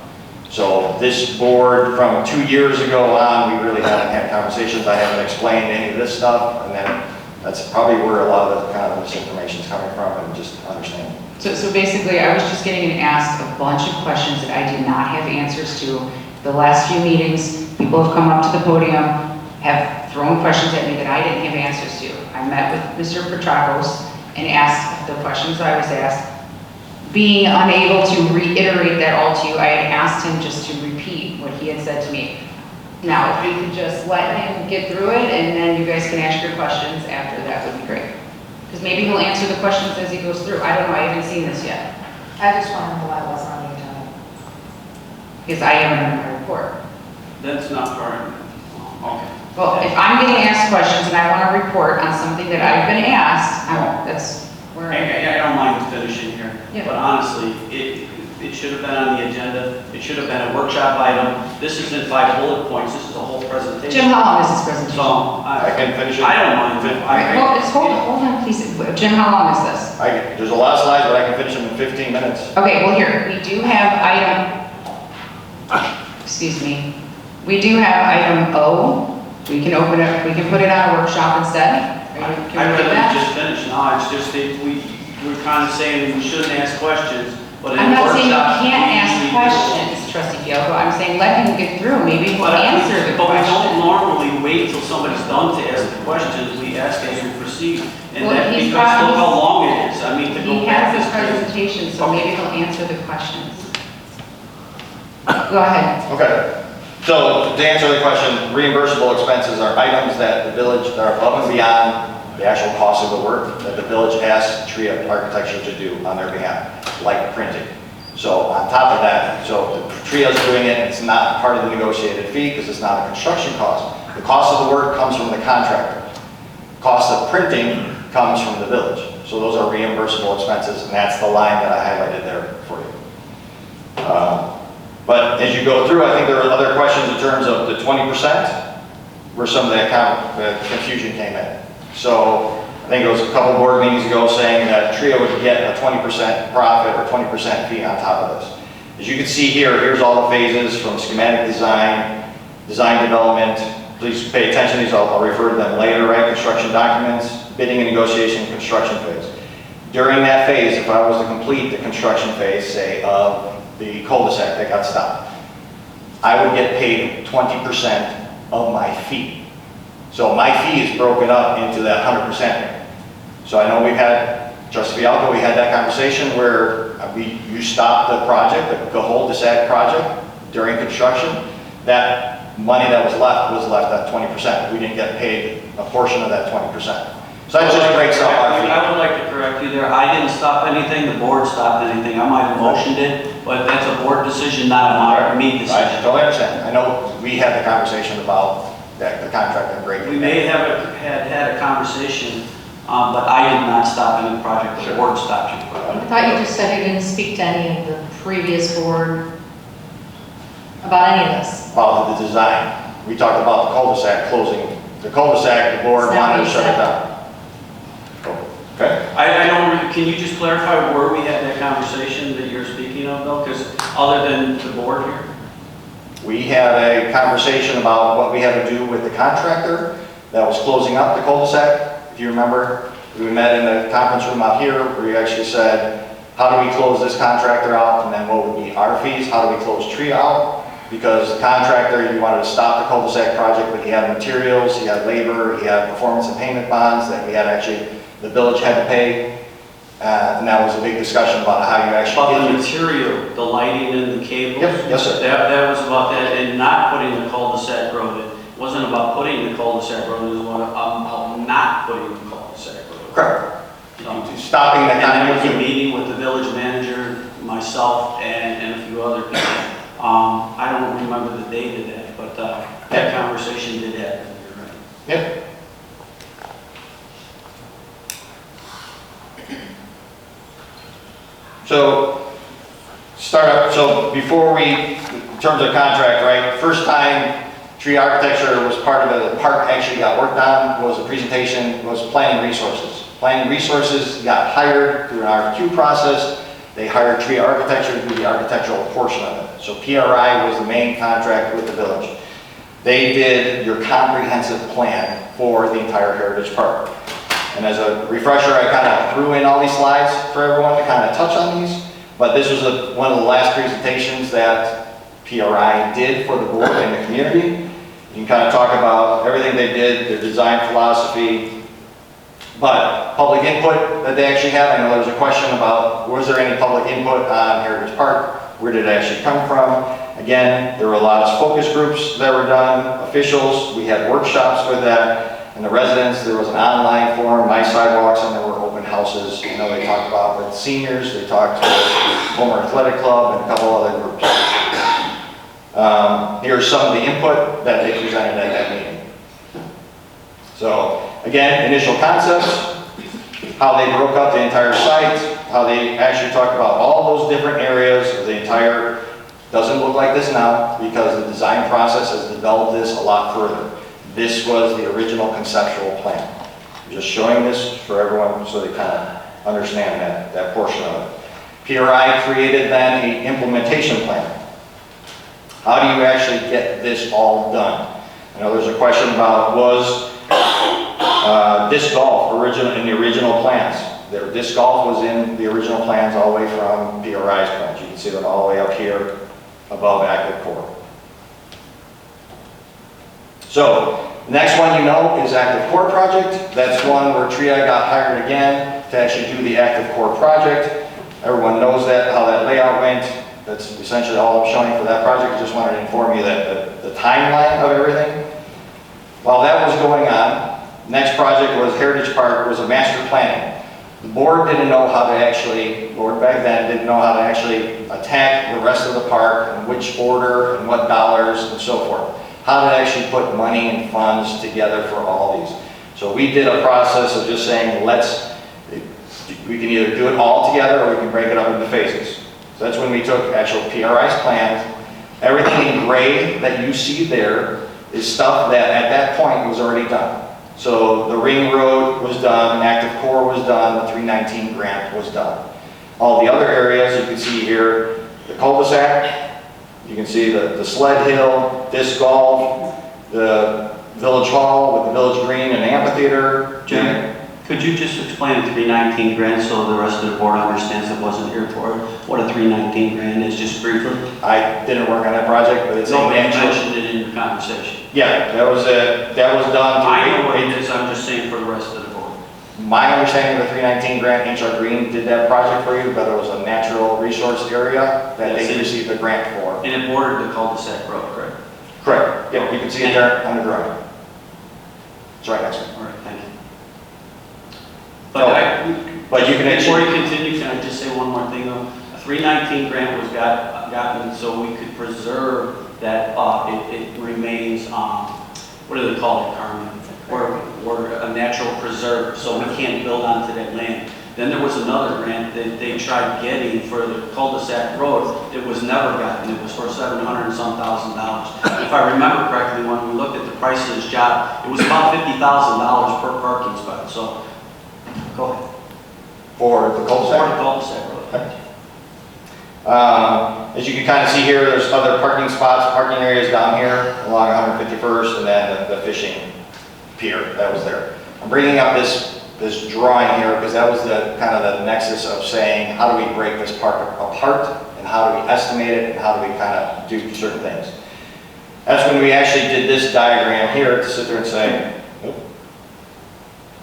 So this board, from 2 years ago on, we really haven't had conversations. I haven't explained any of this stuff, and then that's probably where a lot of the kind of misinformation is coming from, and just understanding. So basically, I was just getting asked a bunch of questions that I did not have answers to. The last few meetings, people have come up to the podium, have thrown questions at me that I didn't have answers to. I met with Mr. Petrakos and asked the questions I was asked. Being unable to reiterate that all to you, I had asked him just to repeat what he had said to me. Now, if we could just let him get through it, and then you guys can ask your questions after, that would be great. Because maybe he'll answer the questions as he goes through. I don't know, I haven't seen this yet. I just want to know why it wasn't on the agenda. Because I haven't done my report. That's not part of it. Okay. Well, if I'm getting asked questions and I want to report on something that I've been asked, that's where I don't mind finishing here, Yeah. but honestly, it should have been on the agenda. It should have been a workshop item. This isn't 5 bullet points, this is a whole presentation. Jim, how long is this presentation? So, I can finish it. I don't mind. Well, just hold on, please. Jim, how long is this? There's a lot of slides, but I can finish them in 15 minutes. Okay, well, here, we do have excuse me, we do have item O. We can open it, we can put it on a workshop instead. I Can we do really that? just finished, no, it's just that we're kind of saying we shouldn't ask questions, but in I'm a not saying you workshop. can't we ask usually do. questions, trustee Fielko. I'm saying let him get through, maybe he'll But answer the we don't question. normally wait till somebody's done to ask the questions, we ask as we proceed. And Well, that, he's because got- look how long it is, I mean, to go He back. has his is crazy. presentation, so maybe he'll answer the questions. Go ahead. Okay. So to answer the question, reimbursable expenses are items that the village, that are above and beyond the actual cost of the work that the village asks TRIA Architecture to do on their behalf, like printing. So on top of that, so the TRIA is doing it, it's not part of the negotiated fee because it's not a construction cost. The cost of the work comes from the contractor. Cost of printing comes from the village. So those are reimbursable expenses, and that's the line that I highlighted there for you. But as you go through, I think there are other questions in terms of the 20%, where some of the confusion came in. So I think it was a couple board meetings ago saying that TRIA would get a 20% profit or 20% fee on top of this. As you can see here, here's all the phases from schematic design, design development. Please pay attention to these, I'll refer to them later, right? Construction documents, bidding and negotiation, construction phase. During that phase, if I was to complete the construction phase, say, of the cul-de-sac that got stopped, I would get paid 20% of my fee. So my fee is broken up into that 100%. So I know we've had, Trustee Fialko, we had that conversation where you stopped the project, the cul-de-sac project during construction. That money that was left at 20%. We didn't get paid a portion of that 20%. So that just breaks up our fee. I would like to correct you there. I didn't stop anything, the board stopped anything. I might have motioned it, but that's a board decision, not a me I decision. totally understand. I know we had the conversation about that, the contract and breaking. We may have had a conversation, but I did not stop any project, the board stopped you. I thought you just said you didn't speak to any of the previous board about any of this. About the design. We talked about the cul-de-sac closing. The cul-de-sac, the board It's not wanted what to you shut it said. down. Okay? I don't, can you just clarify where we had that conversation that you're speaking of though? Because other than the board here? We had a conversation about what we had to do with the contractor that was closing up the cul-de-sac. If you remember, we met in the conference room out here where you actually said, how do we close this contractor out? And then what would be our fees? How do we close TRIA out? Because the contractor, you wanted to stop the cul-de-sac project, but he had materials, he had labor, he had performance and payment bonds that we had actually, the village had to pay. And that was a big discussion about how you actually About the get material, the lighting and the cables? Yep, yes, sir. That was about that, and not putting the cul-de-sac road in. It wasn't about putting the cul-de-sac road, it was about not putting the cul-de-sac road. Correct. So- Stopping the And there was a contractor. meeting with the village manager, myself, and a few other people. I don't remember the date of that, but that conversation did happen, you're right. Yep. So, so before we, in terms of contract, right, first time TRIA Architecture was part of it, the park actually got worked on, was a presentation, was planning resources. Planning resources got hired through an RFQ process. They hired TRIA Architecture to do the architectural portion of it. So PRI was the main contract with the village. They did your comprehensive plan for the entire Heritage Park. And as a refresher, I kind of threw in all these slides for everyone to kind of touch on these. But this was one of the last presentations that PRI did for the board and the community. You can kind of talk about everything they did, their design philosophy, but public input that they actually had. I know there was a question about, was there any public input on Heritage Park? Where did it actually come from? Again, there were a lot of focus groups that were done, officials, we had workshops with that, and the residents, there was an online forum, My Sidewalks, and there were open houses. You know, they talked about with seniors, they talked to Homer Athletic Club and a couple other groups. Here's some of the input that they presented at that meeting. So, again, initial concepts, how they broke up the entire site, how they actually talked about all those different areas of the entire, doesn't look like this now because the design process has developed this a lot further. This was the original conceptual plan. I'm just showing this for everyone so they kind of understand that portion of it. PRI created then an implementation plan. How do you actually get this all done? I know there's a question about was disc golf in the original plans. Their disc golf was in the original plans all the way from PRI's plans. You can see them all the way up here above active core. So, the next one you know is active core project. That's one where TRIA got hired again to actually do the active core project. Everyone knows that, how that layout went. That's essentially all I'm showing for that project. I just wanted to inform you that the timeline of everything. While that was going on, next project was Heritage Park, was a master planning. The board didn't know how to actually, board back then didn't know how to actually attack the rest of the park and which order and what dollars and so forth. How to actually put money and funds together for all these. So we did a process of just saying, we can either do it all together or we can break it up into phases. So that's when we took actual PRI's plans. Everything in gray that you see there is stuff that at that point was already done. So the ring road was done, active core was done, the 319 grant was done. All the other areas you can see here, the cul-de-sac, you can see the sled hill, disc golf, the village hall with the village green and amphitheater. Jim, could you just explain the 319 grant so the rest of the board understands that wasn't here for it? What a 319 grant is, just briefly? I didn't work on that project, but it's Nobody a mentioned it in your conversation. Yeah, that was done. I know what it is, I'm just saying for the rest of the board. My understanding of the 319 grant, HR Green did that project for you, but it was a natural resource area that they received a grant for. And it bordered the cul-de-sac road, correct? Correct. Yeah, you can see it there on the drawing. It's right next to it. All right, thank you. But you can Before actually, you continue, can I just say one more thing though? A 319 grant was gotten so we could preserve that, it remains, what do they call it, Carmen? We're a natural preserve, so we can't build onto that land. Then there was another grant that they tried getting for the cul-de-sac road. It was never gotten. It was for $700 and some thousand. If I remember correctly, when we looked at the price of this job, it was about $50,000 per parking spot. So, go ahead. for the For the cul-de-sac. cul-de-sac road. As you can kind of see here, there's other parking spots, parking areas down here along 151st, and then the fishing pier that was there. I'm bringing up this drawing here because that was the kind of the nexus of saying, how do we break this park apart, and how do we estimate it, and how do we kind of do certain things. That's when we actually did this diagram here to sit there and say,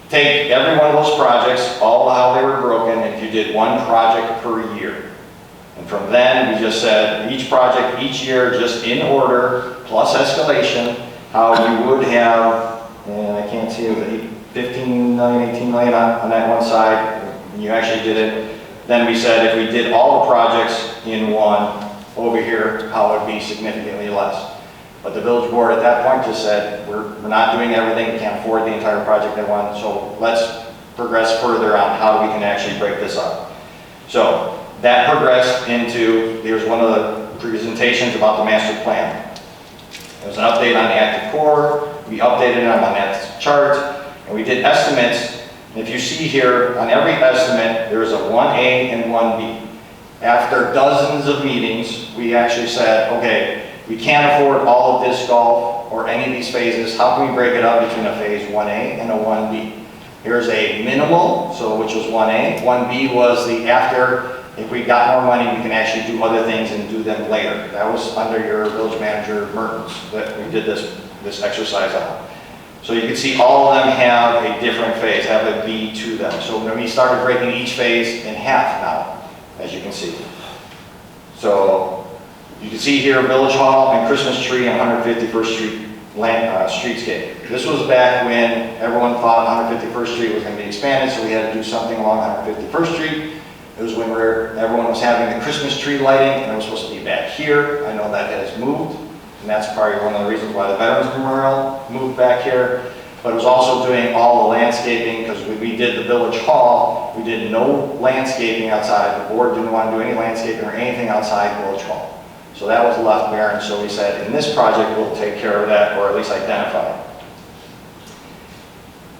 take every one of those projects, all how they were broken, and if you did one project per year. And from then, we just said each project, each year, just in order, plus escalation, how you would have, and I can't see it, 15 million, 18 million on that one side, and you actually did it. Then we said if we did all the projects in one over here, how it would be significantly less. But the village board at that point just said, we're not doing everything, we can't afford the entire project at once, so let's progress further on how we can actually break this up. So that progressed into, here's one of the presentations about the master plan. There was an update on the active core, we updated it on that chart, and we did estimates. And if you see here, on every estimate, there's a 1A and 1B. After dozens of meetings, we actually said, okay, we can't afford all of disc golf or any of these phases. How can we break it up between a phase 1A and a 1B? Here's a minimal, so which was 1A. 1B was the after if we got more money, we can actually do other things and do them later. That was under your village manager, Mertens, that we did this exercise on. So you can see all of them have a different phase, have a B to them. So when we started breaking each phase in half now, as you can see. So you can see here Village Hall and Christmas tree on 151st Street streetscape. This was back when everyone thought 151st Street was going to be expanded, so we had to do something along 151st Street. It was when everyone was having the Christmas tree lighting, and it was supposed to be back here. I know that has moved, and that's probably one of the reasons why the Veterans Memorial moved back here. But it was also doing all the landscaping, because when we did the Village Hall, we did no landscaping outside. The board didn't want to do any landscaping or anything outside Village Hall. So that was left barren, so we said, in this project, we'll take care of that, or at least identify it.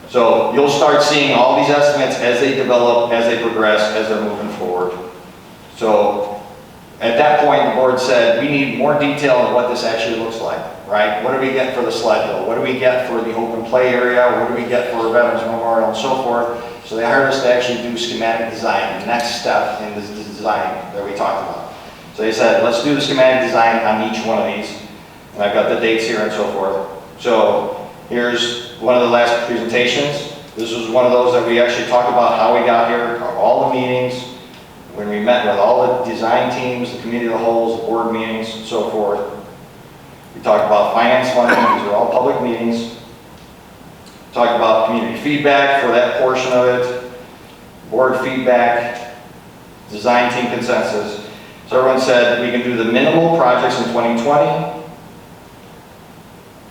So you'll start seeing all these estimates as they develop, as they progress, as they're moving forward. So at that point, the board said, we need more detail on what this actually looks like, right? What do we get for the sled hill? What do we get for the open play area? What do we get for Veterans Memorial and so forth? So they hired us to actually do schematic design, the next step in the design that we talked about. So they said, let's do the schematic design on each one of these. And I've got the dates here and so forth. So here's one of the last presentations. This was one of those that we actually talked about how we got here, all the meetings, when we met with all the design teams, the committee of the wholes, the board meetings, and so forth. We talked about finance funding, these are all public meetings. Talked about community feedback for that portion of it, board feedback, design team consensus. So everyone said we can do the minimal projects in 2020,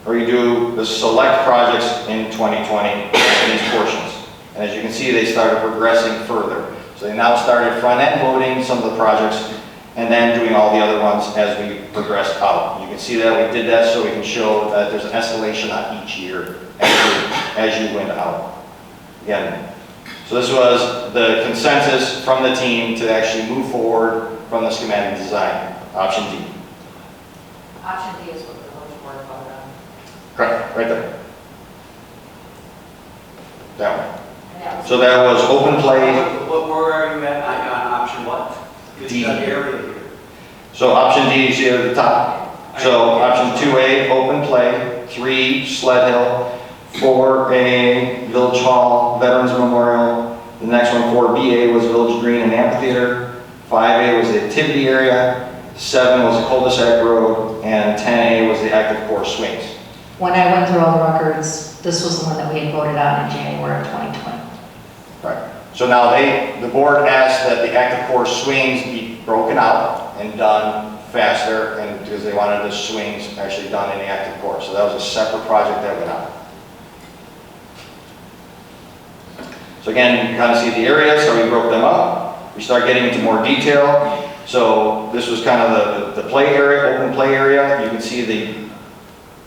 or you do the select projects in 2020 in these portions. And as you can see, they started progressing further. So they now started front-end loading some of the projects and then doing all the other ones as we progressed out. You can see that we did that so we can show that there's an escalation on each year as you went out. Again, so this was the consensus from the team to actually move forward from the schematic design, option D. Option D is what the village board voted on. Correct, right there. That one. And that was- So that was open play, Where are you at on option what? D. You've got the area here. so option D is here at the top. So option 2A, open play, 3, sled hill, 4A, village hall, veterans memorial. The next one, 4BA, was village green and amphitheater. 5A was the activity area. 7 was the cul-de-sac road, and 10A was the active course swings. When I went through all the records, this was the one that we had voted on in January of 2020. Right. So now the board asked that the active course swings be broken out and done faster, and because they wanted the swings actually done in the active course. So that was a separate project that went out. So again, you can kind of see the areas, how we broke them up. We start getting into more detail. So this was kind of the play area, open play area. You can see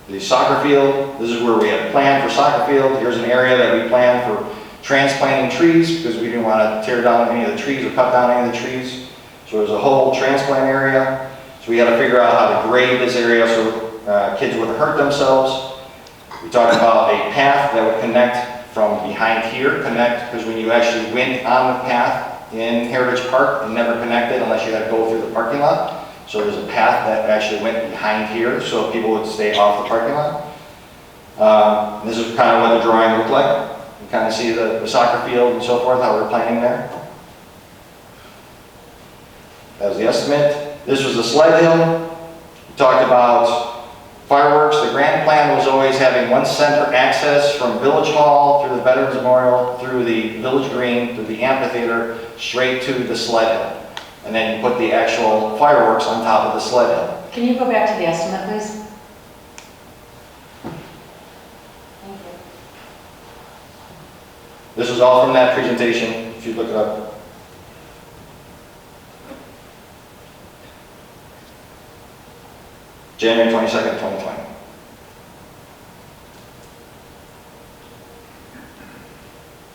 the soccer field. This is where we had planned for soccer field. Here's an area that we planned for transplanting trees because we didn't want to tear down any of the trees or cut down any of the trees. So there's a whole transplant area. So we had to figure out how to grade this area so kids wouldn't hurt themselves. We talked about a path that would connect from behind here, because when you actually went on the path in Heritage Park, you never connected unless you had to go through the parking lot. So there's a path that actually went behind here so people would stay off the parking lot. This is kind of what the drawing looked like. You kind of see the soccer field and so forth, how we're planning there. That was the estimate. This was the sled hill. We talked about fireworks. The grand plan was always having one center access from Village Hall through the Veterans Memorial, through the Village Green, through the amphitheater, straight to the sled hill. And then you put the actual fireworks on top of the sled hill. Can you go back to the estimate, please? Thank you. This was all from that presentation, if you look it up. January 22nd, 2020.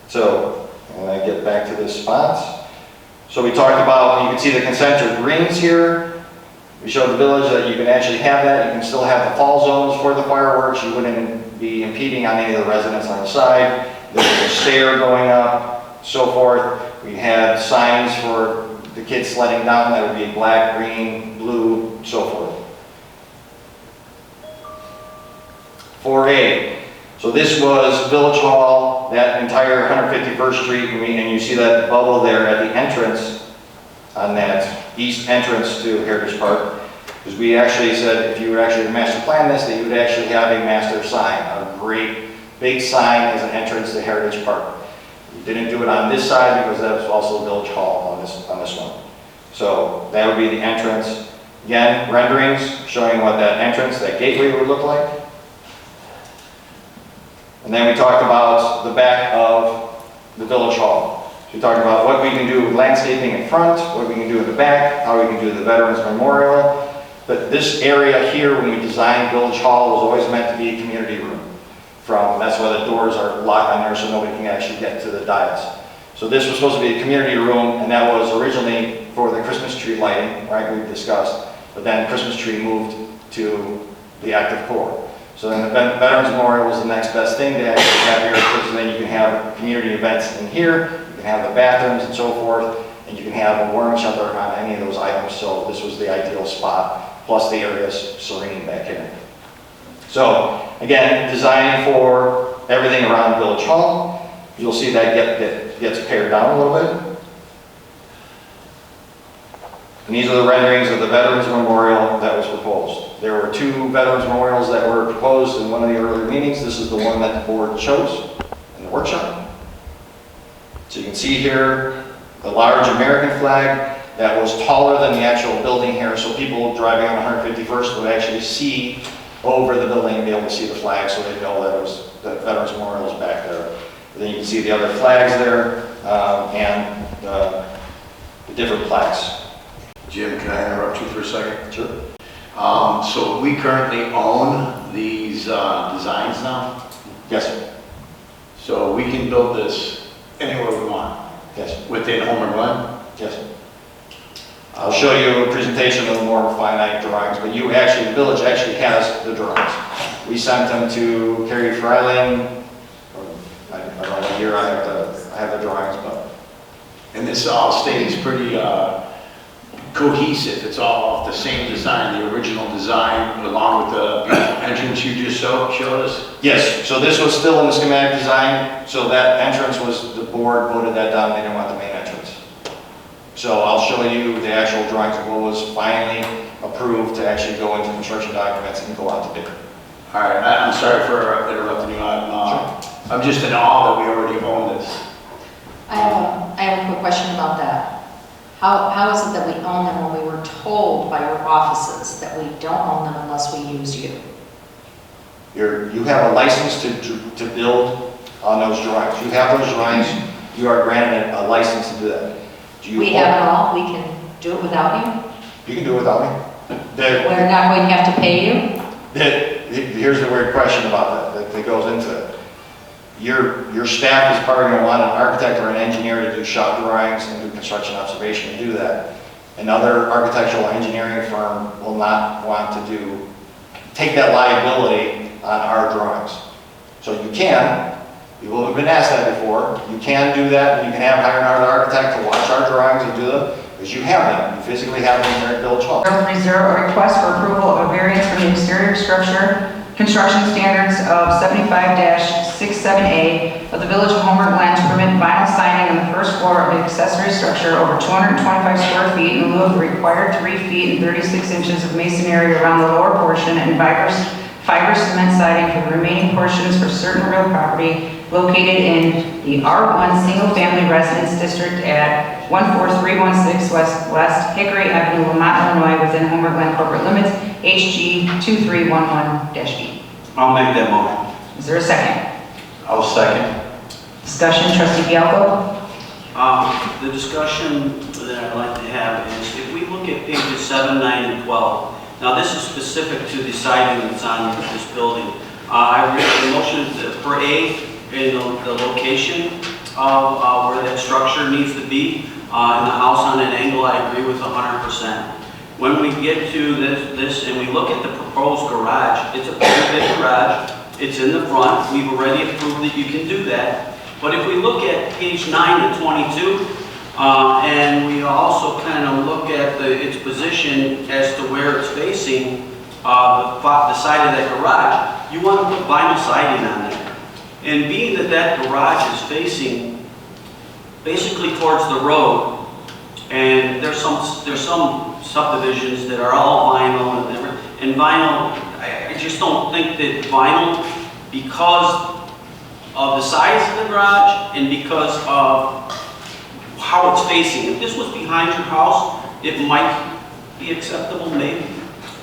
So, when I get back to this spot. So we talked about, you can see the concentric rings here. We showed the village that you can actually have that. You can still have the fall zones for the fireworks. You wouldn't be impeding on any of the residents on the side. There was a stair going up, so forth. We had signs for the kids sledding down, that would be black, green, blue, so forth. 4A. So this was Village Hall, that entire 151st Street, and you see that bubble there at the entrance, on that east entrance to Heritage Park. Because we actually said if you would actually master plan this, that you would actually have a master sign, a great big sign as an entrance to Heritage Park. We didn't do it on this side because that was also Village Hall on this one. So that would be the entrance. Again, renderings showing what that entrance, that gateway would look like. And then we talked about the back of the Village Hall. So we talked about what we can do with landscaping in front, what we can do in the back, how we can do the Veterans Memorial. But this area here, when we designed Village Hall, was always meant to be a community room. That's why the doors are locked on there so nobody can actually get to the dais. So this was supposed to be a community room, and that was originally for the Christmas tree lighting, right, we've discussed. But then Christmas tree moved to the active core. So then the Veterans Memorial was the next best thing to actually have here, because then you can have community events in here, you can have the bathrooms and so forth, and you can have a warming shelter on any of those items. So this was the ideal spot, plus the area's serene back here. So again, designed for everything around Village Hall. You'll see that gets pared down a little bit. And these are the renderings of the Veterans Memorial that was proposed. There were 2 Veterans Memorials that were proposed in one of the earlier meetings. This is the one that the board chose in the workshop. So you can see here the large American flag that was taller than the actual building here, so people driving on 151st would actually see over the building and be able to see the flag, so they know that Veterans Memorial is back there. And then you can see the other flags there and the different plaques. Jim, can I interrupt you for a second? Sure. So we currently own these designs now? Yes, sir. So we can build this anywhere we want? Yes. Within Homer Glen? Yes. I'll show you a presentation of the more finite drawings, but the village actually has the drawings. We sent them to Carrie Freiling. I don't know what year I have the drawings, but. And this all stays pretty cohesive. It's all off the same design, the original design, along with the beautiful entrance you just showed us? Yes, so this was still in the schematic design, so that entrance was, the board voted that down, they didn't want the main entrance. So I'll show you the actual drawings of what was finally approved to actually go into construction documents and go out to bid. All right, I'm sorry for interrupting you. I'm just in awe that we already own this. I have a quick question about that. How is it that we own them when we were told by your offices that we don't own them unless we use you? You have a license to build on those drawings. You have those drawings, you are granted a license to do that. We have it all, we can do it without you? You can do it without me. We're not going to have to pay you? Here's the weird question about that goes into it. Your staff is probably going to want an architect or an engineer to do shop drawings and do construction observation and do that. Another architectural engineering firm will not want to take that liability on our drawings. So you can, you will have been asked that before, you can do that, you can hire another architect to watch our drawings and do them, because you have them, you physically have them here at Village Hall. 030, a request for approval of a variance from the exterior structure construction standards of 75-67A of the Village of Homer Glen to permit vinyl siding on the first floor of an accessory structure over 225 square feet in lieu of the required 3 feet and 36 inches of masonry around the lower portion and fiber cement siding for the remaining portions for certain real property located in the R1 Single Family Residence District at 14316 West Hickory Avenue, Lamont, Illinois, within Homer Glen corporate limits, HG 2311-E. I'll make that motion. Is there a second? I'll second. Discussion, trustee Bialko? The discussion that I'd like to have is if we look at pages 7, 9, and 12. Now this is specific to the siding that's on this building. I read the motion for A in the location of where that structure needs to be in the house on an angle. I agree with 100%. When we get to this and we look at the proposed garage, it's a pretty big garage. It's in the front. We've already approved that you can do that. But if we look at page 9 and 22, And we also kind of look at its position as to where it's facing, the side of that garage. You want to put vinyl siding on there. And being that that garage is facing basically towards the road, and there's some subdivisions that are all vinyl and vinyl, I just don't think that vinyl, because of the size of the garage and because of how it's facing. If this was behind your house, it might be acceptable maybe.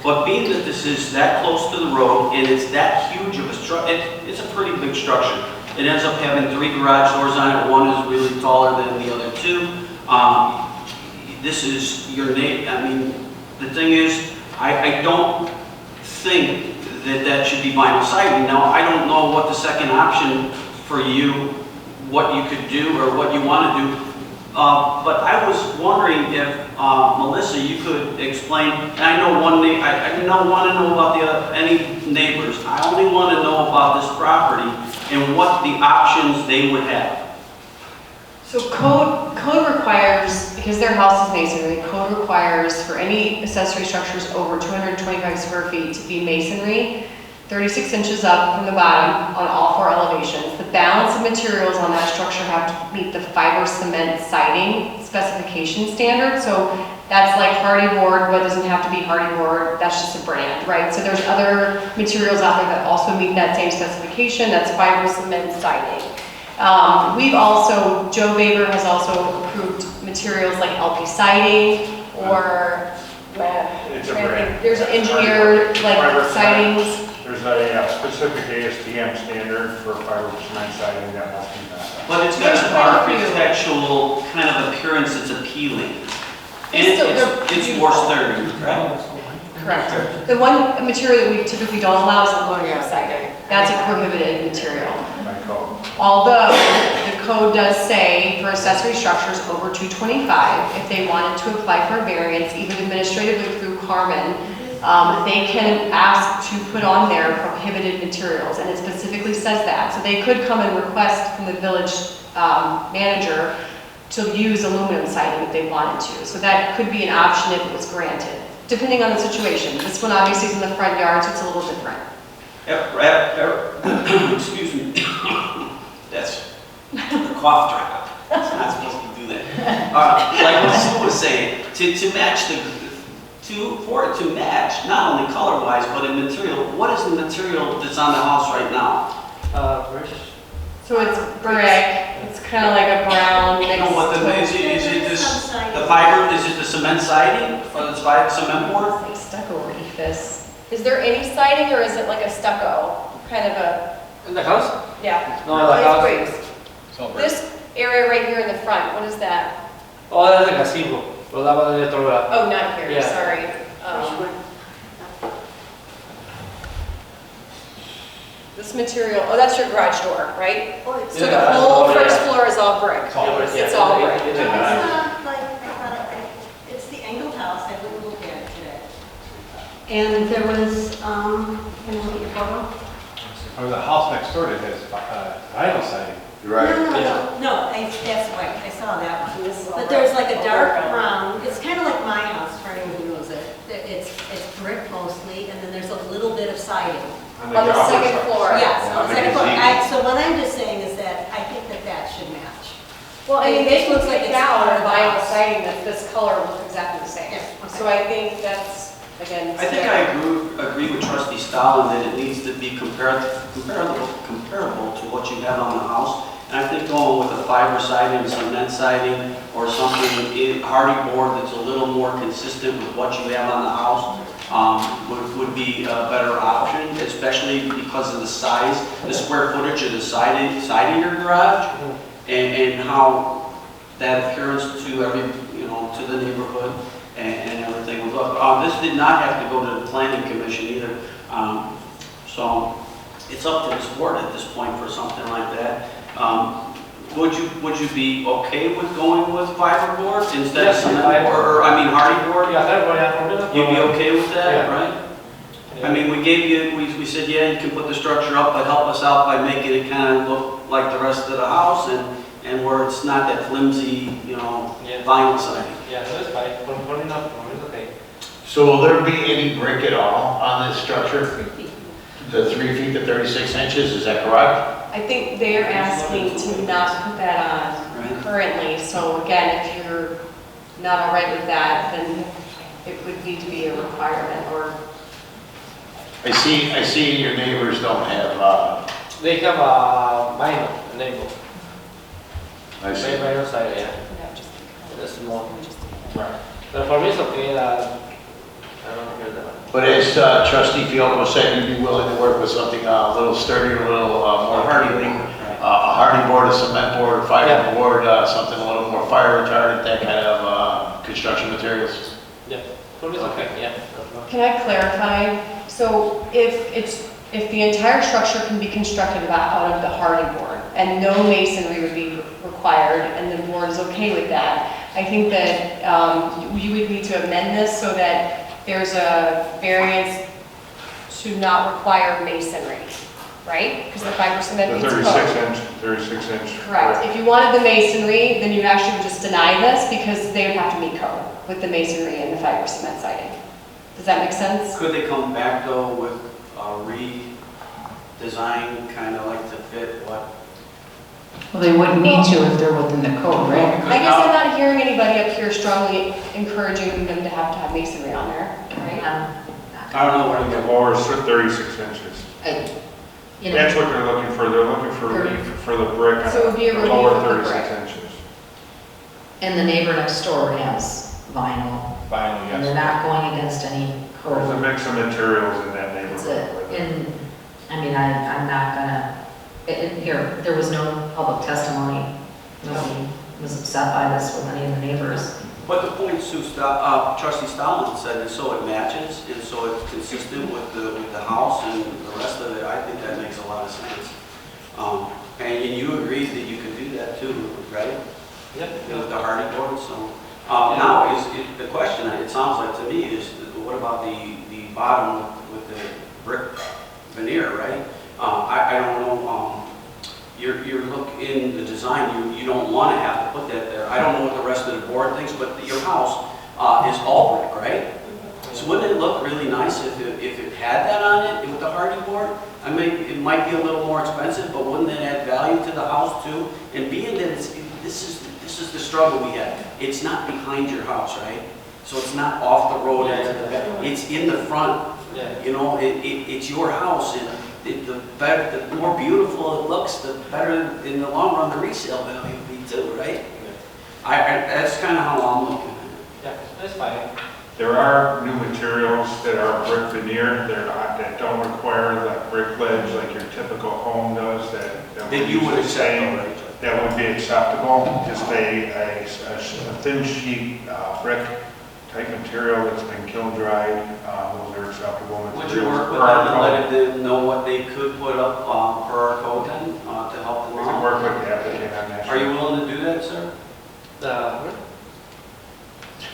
But being that this is that close to the road and it's that huge of a structure, it's a pretty big structure. It ends up having 3 garage doors on it. One is really taller than the other 2. This is your neighbor. I mean, the thing is, I don't think that should be vinyl siding. Now, I don't know what the second option for you, what you could do or what you want to do. But I was wondering if, Melissa, you could explain, and I know I don't want to know about any neighbors. I only want to know about this property and what the options they would have. So code requires, because their house is masonry, code requires for any accessory structures over 225 square feet to be masonry, 36 inches up from the bottom on all 4 elevations. The balance of materials on that structure have to meet the fiber cement siding specification standard. So that's like hardy board, but it doesn't have to be hardy board. That's just a brand, right? So there's other materials out there that also meet that same specification. That's fiber cement siding. We've also, Joe Baber has also approved materials like LP siding or It's a brand. there's engineered like sidings. There's a specific ASTM standard for fiber cement siding that must be met. But it's got an architectural kind of appearance that's appealing. And it's more sturdy, right? Correct. The one material that we typically don't allow is aluminum siding. That's a prohibited material. By code. Although the code does say for accessory structures over 225, if they wanted to apply for a variance, even administratively through Carmen, they can ask to put on there prohibited materials, and it specifically says that. So they could come and request from the village manager to use aluminum siding if they wanted to. So that could be an option if it was granted, depending on the situation. This one obviously is in the front yard, so it's a little different. Excuse me. That's the cough drop. It's not supposed to do that. Like what Sue was saying, to match for it to match, not only color-wise, but in material. What is the material that's on the house right now? So it's brick. It's kind of like a brown mixed. No, what is it this, the fiber, is it the cement siding, or the cement board? It's like stucco ephes. Is there any siding or is it like a stucco? Kind of a, In the house? yeah. No, the house. Bricks. This area right here in the front, what is that? Oh, that's the gazebo. Lo daba de otro lado. Oh, not here, Yeah. sorry. This material, oh, that's your garage door, right? So Yeah, the whole that's all, first yeah. floor is all brick. It's all brick, yeah. It's all brick. It's not like, I thought it's the angled house, I wouldn't look at it today. And there was, can I look at your photo? Or the house next door that has vinyl siding. You're right. No, that's right, I saw that one. But there's like a dark brown, it's kind of like my house, for anyone who knows it. It's brick mostly, and then there's a little bit of siding. On the second floor. Yes, on the the second floor. gazebo. So what I'm just saying is that I think that should match. Well, I mean, This they can looks like take it's down part a of the vinyl house. siding that's this color looks exactly the same. Yeah, okay. So I think that's, again. I think I agree with Trustee Stalin that it needs to be comparable to what you have on the house. And I think going with a fiber siding, cement siding, or something hardy board that's a little more consistent with what you have on the house would be a better option, especially because of the size, the square footage of the side of your garage, and how that appearance to to the neighborhood and everything would look. This did not have to go to the planning commission either, so it's up to this board at this point for something like that. Would you be okay with going with fiberboard instead of cement board, or hardy board? You'd be okay with that, Yeah. right? I mean, we gave you, we said, yeah, you can put the structure up, but help us out by making it kind of look like the rest of the house, and and where it's not that flimsy, you know, Yeah. vinyl siding. Yeah, that's fine. For enough, it's okay. So will there be any brick at all on this structure? The 3 feet to 36 inches, is that correct? I think they are asking to not put that on Right. currently, so again, if you're not all right with that, then it would need to be a requirement, or, I see your neighbors don't have, They have a vinyl label. I see. Vinyl side, yeah. That's small. But for me, it's okay. I don't care that much. But as trustee Fielko said, you'd be willing to work with something a little sturdier, a little more hardy appealing. board, right. A hardy board, a cement board, fiber Yeah. board, something a little more fire retardant, that kind of construction materials. Yeah, for me, it's okay. Yeah. can I clarify? So if the entire structure can be constructed out of the hardy board, and no masonry would be required, and the board is okay with that, I think that you would need to amend this so that there's a variance to not require masonry, right? Because the fiber cement The meets 36 inch. Correct. If you wanted the masonry, then you actually would just deny this because they would have to meet code with the masonry and the fiber cement siding. Does that make sense? Could they come back though with a redesign, kind of like to fit what? Well, they wouldn't need to if they're within the code, right? I guess I'm not hearing anybody up here strongly encouraging them to have masonry on there, right? I don't know what The I'm lower is 36 inches. You That's know, what they're looking for. They're looking for relief for the brick on So it would be a the relief lower of the 36 brick. inches. and the neighbor next door has vinyl, Vinyl, and they're yes. not going against any There's a code. mix of materials in that That's neighborhood. it. And, I mean, I'm not gonna, here, there was no public testimony. Nobody was upset by this with any of the neighbors. But the point trustee Stalin said is so it matches and so it's consistent with the house and the rest of it. I think that makes a lot of sense. And you agreed that you could do that too, right? Yeah. With the hardy board. So now the question, it sounds like to me, is what about the bottom with the brick veneer, right? I don't know. You're look in the design, you don't want to have to put that there. I don't know what the rest of the board thinks, but your house is all brick, right? So wouldn't it look really nice if it had that on it with the hardy board? I mean, it might be a little more expensive, but wouldn't it add value to the house too? And being that this is the struggle we have. It's not behind your house, right? So it's not off the road into the back. It's in the front. Yeah. You know, it's your house, and the more beautiful it looks, the better in the long run the resale value will be too, right? That's kind of how I'm looking at it. Yeah, that's fine. There are new materials that are brick veneer that don't require the brick ledge like your typical home does. That You would use the accept, same- right? That would be acceptable. Just a thin sheet brick type material that's been kiln dried. Those are acceptable materials. Would you work with for our them and code. let them know what they could put up for our code then, to help them We can out? work with the applicant on that. Are you willing to do that, sir?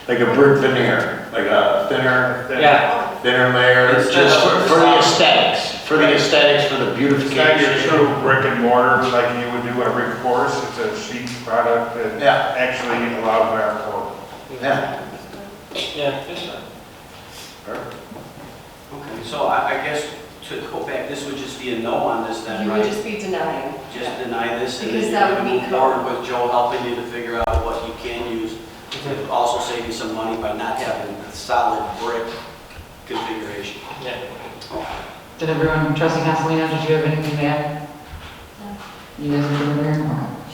Like a brick veneer, like a thinner Yeah. layer, Instead just of- for the aesthetics, for the It's not your beautification. true brick and mortar like you would do every course. It's a sheet product that Yeah. actually allowed by our code. Yeah. Yeah, that's fine. Okay, so I guess to go back, this would just be a no on this then, You right? would just be denying. Just deny this and Because then that you're would gonna be move code. forward with Joe helping you to figure out what you can use. To also save you some money by not having a solid brick configuration. Yeah. Did everyone, trustee Castellino, did you have anything to add? You guys are over there?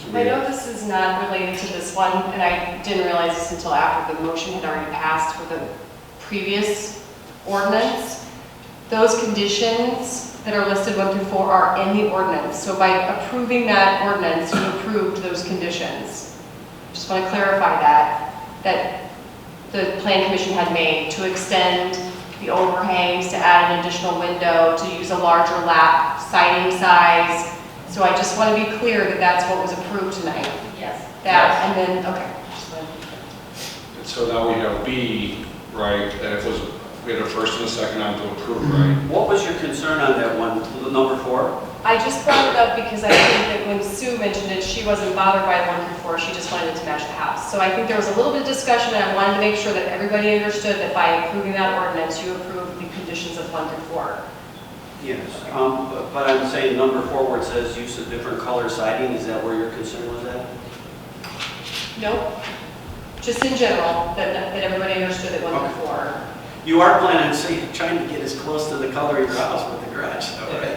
Okay. I know this is not related to this one, and I didn't realize this until after the motion had already passed for the previous ordinance. Those conditions that are listed 1 through 4 are in the ordinance. So by approving that ordinance, you approved those conditions. Just want to clarify that the plan commission had made to extend the overhangs, to add an additional window, to use a larger lap siding size. So I just want to be clear that that's what was approved tonight. Yes. That, and then, okay. And so now we have B, right, that it was, we had a first and a second on to approve, right? What was your concern on that one, number 4? I just brought it up because I think that when Sue mentioned it, she wasn't bothered by 1 through 4, she just wanted it to match the house. So I think there was a little bit of discussion, and I wanted to make sure that everybody understood that by approving that ordinance, you approve the conditions of 1 through 4. Yes, but I'm saying number 4 where it says use of different color siding, is that where your concern was at? Nope. Just in general, that everybody understood that 1 through 4. You are planning on trying to get as close to the color of your house with the garage, though, right?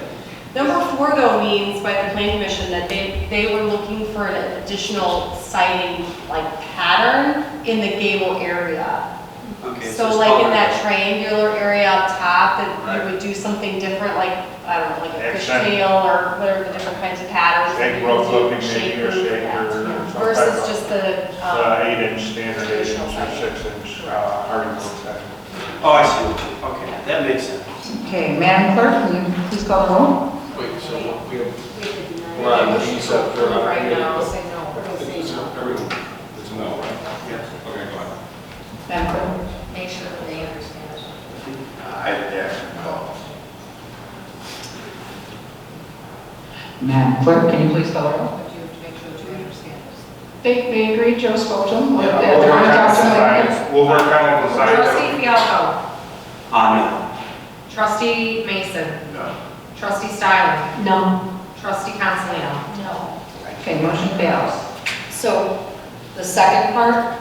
Number 4, though, means by the planning commission that they were looking for an additional siding, like, pattern in the gable area. Okay. So it's like in color. that triangular area up top, that Right. you would do something different, like, I don't know, like a Accent. fishtail or whatever the different kinds of patterns. that Egg you rough can do, looking maybe, or shape, shaker, or yeah. some Versus type of- just the, 8-inch standard, 8-inch or 6-inch article set. Oh, I see. Okay, that makes sense. Okay, Madam Clerk, can you please call the roll? Wait, so we have, we're on these up there. Right now, say no. We're gonna say no. Everyone, it's a no, right? Yes. Okay, go ahead. Madam Clerk? Make sure that they understand. Madam Clerk, can you please call the roll? But you have to make sure that you understand. They agreed, Joe spoke to them. Yeah, we'll work on the signs. We'll work on the signs. Trustee Fialko. No. Trustee Mason. No. Trustee Styler. No. Trustee Consolino. no. Okay, motion fails. So the second part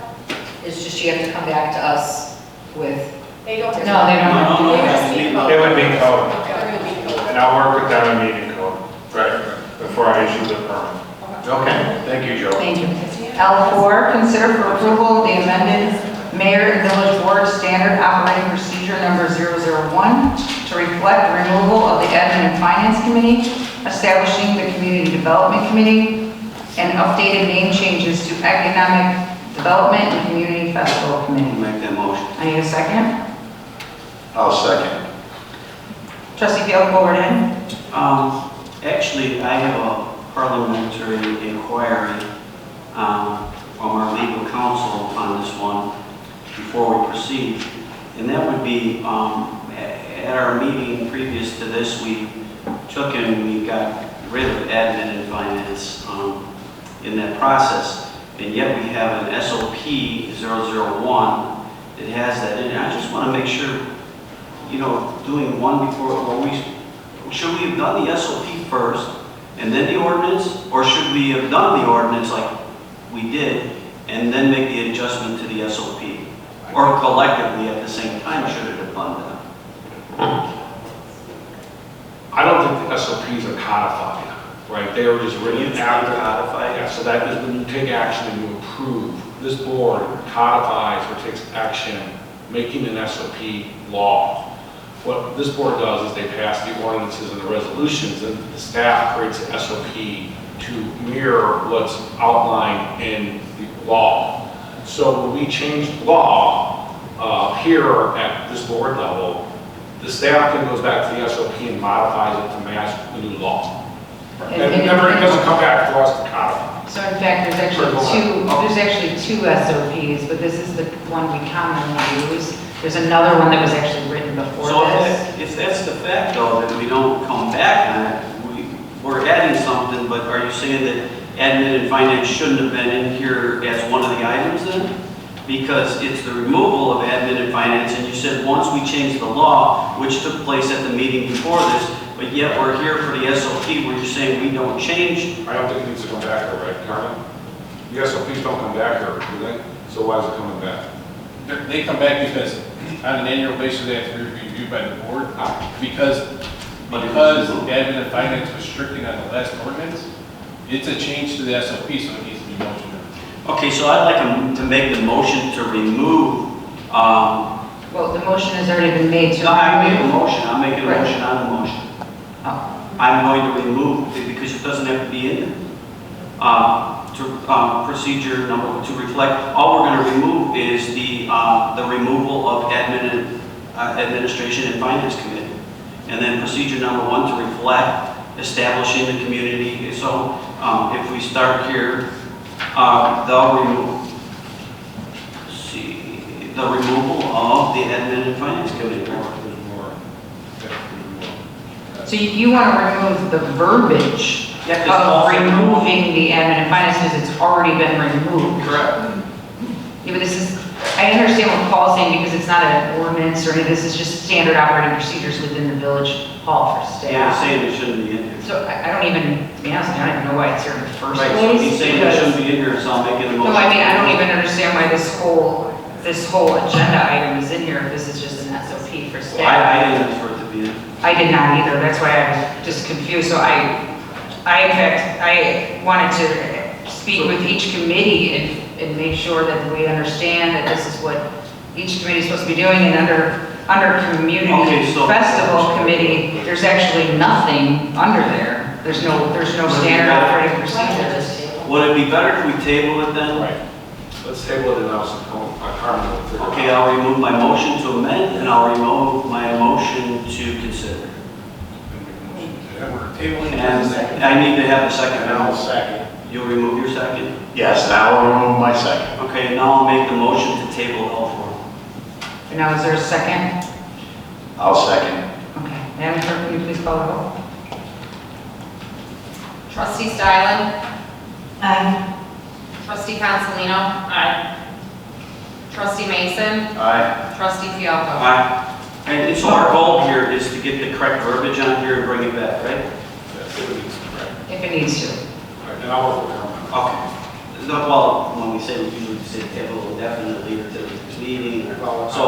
is just you have to come back to us with, They don't. no, they don't. No. They just speak about. It would be code, They're gonna be code. and I'll work with them in meeting code. Right. Before I issue the permit. Okay, thank you, Joe. Thank you. L4, consider for approval the amended Mayor and Village Board Standard Operating Procedure Number 001 to reflect the removal of the Admin and Finance Committee, establishing the Community Development Committee, and updated name changes to Economic Development and Community Festival Committee. Make that motion. I need a second. I'll second. Trustee Fielko, over to him. Actually, I have a parliamentary inquiry from our legal counsel on this one before we proceed. And that would be, at our meeting previous to this, we got rid of admin and finance in that process. And yet we have an SOP 001 that has that in it. I just want to make sure, doing one before, should we have done the SOP first and then the ordinance? Or should we have done the ordinance like we did and then make the adjustment to the SOP? Or collectively at the same time, should it have done that? I don't think the SOPs are codified, right? They were just written after. Codified? Yeah, so that is when you take action and you approve. This board codifies or takes action, making an SOP law. What this board does is they pass the ordinances and the resolutions, and the staff creates an SOP to mirror what's outlined in the law. So when we change the law here at this board level, the staff then goes back to the SOP and modifies it to match the new law. And it doesn't come back for us to codify. So in fact, there's actually two SOPs, but this is the one we commonly use. There's another one that was actually written before So this. if that's the fact though, that we don't come back on it, we're adding something, but are you saying that admin and finance shouldn't have been in here as one of the items then? Because it's the removal of admin and finance, and you said once we changed the law, which took place at the meeting before this, but yet we're here for the SOP where you're saying we don't change. I don't think it needs to come back here, right, Carmen? The SOPs don't come back here, do they? So why is it coming back? They come back because on an annual basis, they have to be reviewed by the board. Because admin and finance was strictly on the last ordinance, it's a change to the SOP, so it needs to be motioned. Okay, so I'd like to make the motion to remove, Well, the motion has already been made, so. no, I made a motion, I'm making a Right. motion on the motion. Oh. I'm going to remove, it because it doesn't have to be in there. Procedure number, to reflect, all we're going to remove is the removal of administration and finance committee. And then procedure number 1 to reflect establishing the community. So if we start here, they'll remove, the removal of the admin and finance committee. So you want to remove the verbiage Yeah, 'cause of also- removing the admin and finance because it's already been removed. Correct. Yeah, but this is, I understand what Paul's saying because it's not an ordinance or anything, this is just standard operating procedures within the village hall for Yeah, he's staff. saying it shouldn't be in here. So I don't even, to be honest, I don't even know why it's here in the first Right, place. so he's saying it because- shouldn't be in here, so I'm making a motion. No, I mean, I don't even understand why this whole agenda item is in here if this is just an SOP for staff. I didn't ask for it to be in. I did not either, that's why I was just confused, so in fact, I wanted to speak with each committee and make sure that we understand that this is what each committee is supposed to be doing, and under community Okay, so- festival committee, there's actually nothing under there. There's no standard operating procedures. Would it be better if we table it then? Right. Let's table it and I'll, Carmen will figure it out. Okay, I'll remove my motion to amend, and I'll remove my motion to consider. And I need to have a second. And I'll second. You'll remove your second? Yes, now I'll remove my second. Okay, now I'll make the motion to table L4. And now, is there a second? I'll second. Okay, Madam Clerk, can you please call the roll? Trustee Stylen? Aye. Trustee Consolino? Aye. Trustee Mason? Aye. Trustee Fialko? Aye. And so our goal here is to get the correct verbiage on here and bring it back, right? That's what it needs, right. If it needs to. Right, and I'll work with Carmen. Okay. Well, when we say, we usually say table indefinitely or to the next meeting, or, so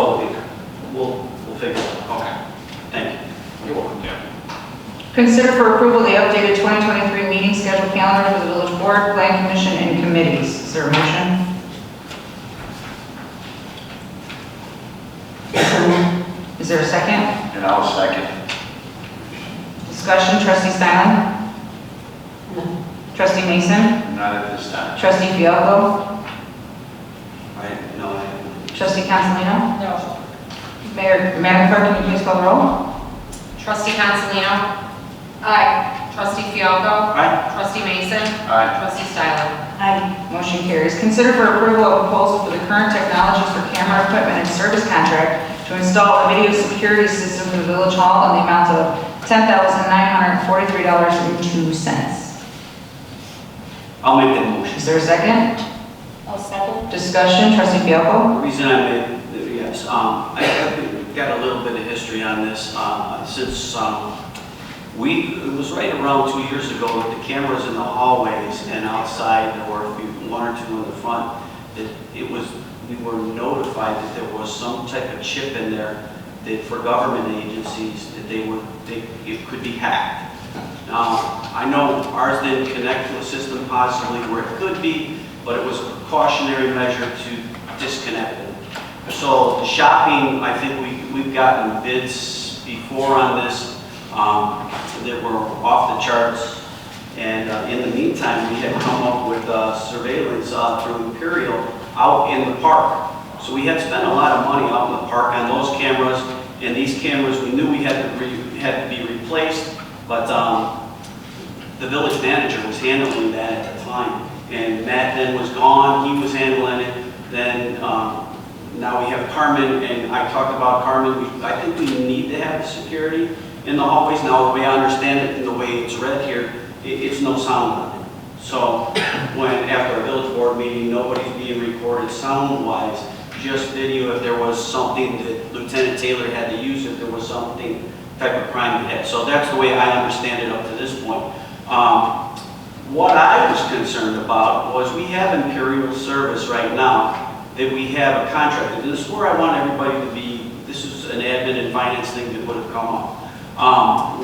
we'll figure it out. Okay. Thank you. You're welcome, Dan. Consider for approval the updated 2023 meeting schedule calendar for the village board, plan commission, and committees. Is there a motion? Is there a second? And I'll second. Discussion, trustee Stylen? No. Trustee Mason? Not at this time. Trustee Fialko? No, Trustee Consolino? No. Madam Clerk, can you please call the roll? Trustee Consolino? Aye. Trustee Fialko? Aye. Trustee Mason? Aye. Trustee Stylen? Aye. Motion carries. Consider for approval of proposal for the current technologies for camera equipment and service contract to install a video security system for the village hall in the amount of $10,943.02. I'll make that motion. Is there a second? I'll second. Discussion, trustee Fialko? The reason I made, yes, I've got a little bit of history on this, since, it was right around 2 years ago that the cameras in the hallways and outside, there were one or two in the front, we were notified that there was some type of chip in there that for government agencies, that it could be hacked. Now, I know ours didn't connect to a system possibly where it could be, but it was a precautionary measure to disconnect it. So the shopping, I think we've gotten bids before on this that were off the charts. And in the meantime, we had come up with surveillance through Imperial out in the park. So we had spent a lot of money out in the park on those cameras. And these cameras, we knew we had to be replaced, but the village manager was handling that at the time. And Matt then was gone, he was handling it. Then now we have Carmen, and I talked about Carmen. I think we need to have the security in the hallways. Now, the way I understand it and the way it's read here, it's no sound on it. So when after a village board meeting, nobody's being recorded sound-wise, just video if there was something that Lieutenant Taylor had to use, if there was something type of crime he had. So that's the way I understand it up to this point. What I was concerned about was we have Imperial Service right now that we have a contract. And this is where I want everybody to be. This is an admin and finance thing that would have come up.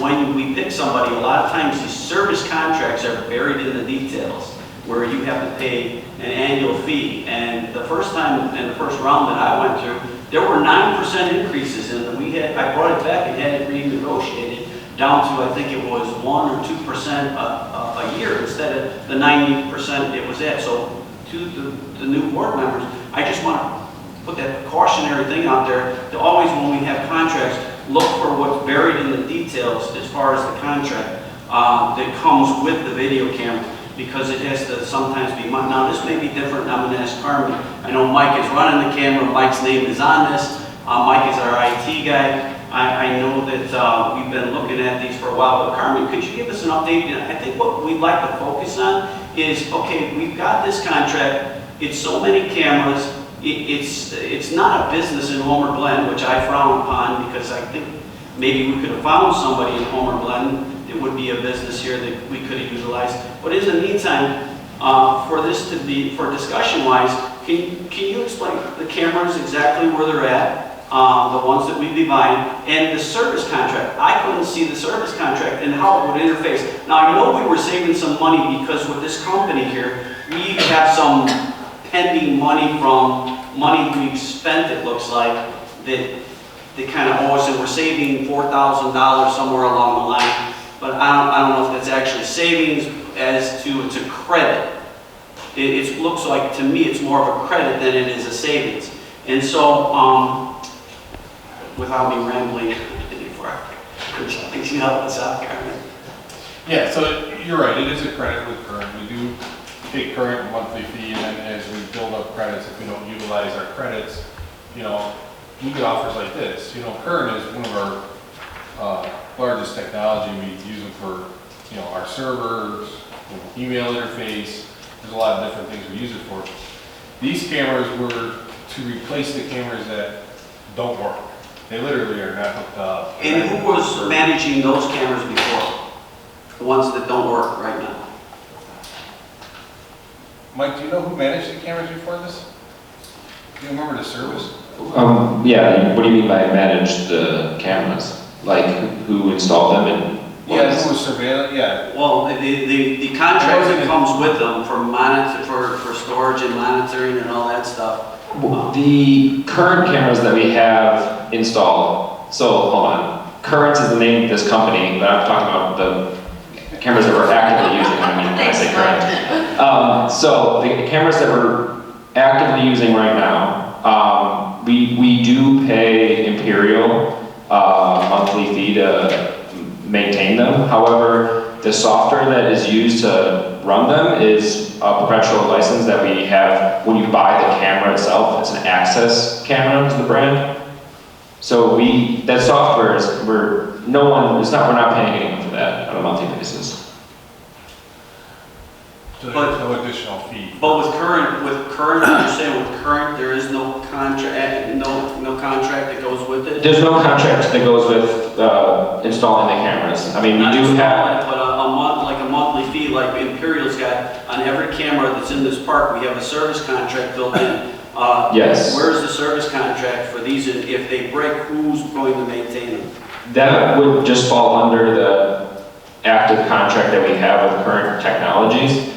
When we pick somebody, a lot of times these service contracts are buried in the details where you have to pay an annual fee. And the first time, in the first round that I went through, there were 9% increases, and I brought it back and had it renegotiated down to, I think it was 1 or 2% a year instead of the 90% it was at. So to the new board members, I just want to put that cautionary thing out there to always, when we have contracts, look for what's buried in the details as far as the contract that comes with the video camera, because it has to sometimes be, now this may be different, and I'm going to ask Carmen. I know Mike is running the camera, Mike's name is on this. Mike is our IT guy. I know that we've been looking at these for a while, but Carmen, could you give us an update? And I think what we'd like to focus on is, okay, we've got this contract, it's so many cameras, it's not a business in Homer Glen, which I frown upon, because I think maybe we could have found somebody in Homer Glen, it would be a business here that we could have utilized. But in the meantime, for this to be, for discussion-wise, can you explain the cameras exactly where they're at? The ones that we'd be buying, and the service contract. I couldn't see the service contract and how it would interface. Now, I know we were saving some money because with this company here, we have some pending money from money we've spent, it looks like, that they kind of owe us, and we're saving $4,000 somewhere along the line. But I don't know if that's actually savings as to it's a credit. It looks like, to me, it's more of a credit than it is a savings. And so, without me rambling before I could you help us out, Carmen? Yeah, so you're right, it is a credit with current. We do take current monthly fee, and then as we build up credits, if we don't utilize our credits, you know, we get offers like this. You know, current is one of our largest technology. We use them for, you know, our servers, email interface. There's a lot of different things we use it for. These cameras were to replace the cameras that don't work. They literally are not hooked up. And who was managing those cameras before? The ones that don't work right now? Mike, do you know who managed the cameras before this? Do you remember the service? Yeah, what do you mean by manage the cameras? Like who installed them and? Yeah, who was surveilling, yeah. Well, the contract that comes with them for storage and monitoring and all that stuff. The current cameras that we have installed, so hold on, Currents is the name of this company, but I'm talking about the cameras that we're actively using, I mean, when I say current. So the cameras that we're actively using right now, we do pay Imperial monthly fee to maintain them. However, the software that is used to run them is a perpetual license that we have when you buy the camera itself. It's an access camera to the brand. So that software is, we're not paying anyone for that on a monthly basis. So there's no additional fee. But with current, you're saying with current, there is no contract, no contract that goes with it? There's no contract that goes with installing the cameras. I mean, we do have... But a monthly fee like Imperial's got on every camera that's in this park, we have a service contract built in. Yes. Where's the service contract for these? If they break, who's going to maintain them? That would just fall under the active contract that we have with current technologies.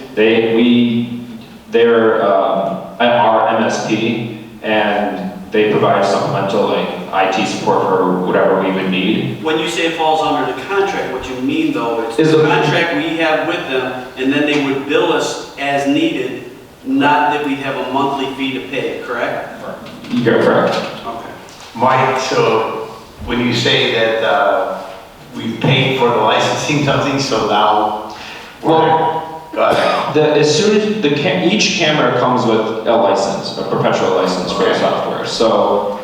They're our MSP, and they provide supplemental IT support for whatever we would need. When you say it falls under the contract, what you mean though, it's Is the the- contract we have with them, and then they would bill us as needed, not that we'd have a monthly fee to pay, correct? You're correct. Okay. Mike, so when you say that we've paid for the licensing something, so now, Well, go ahead. as soon as each camera comes with a license, a perpetual license for the software. So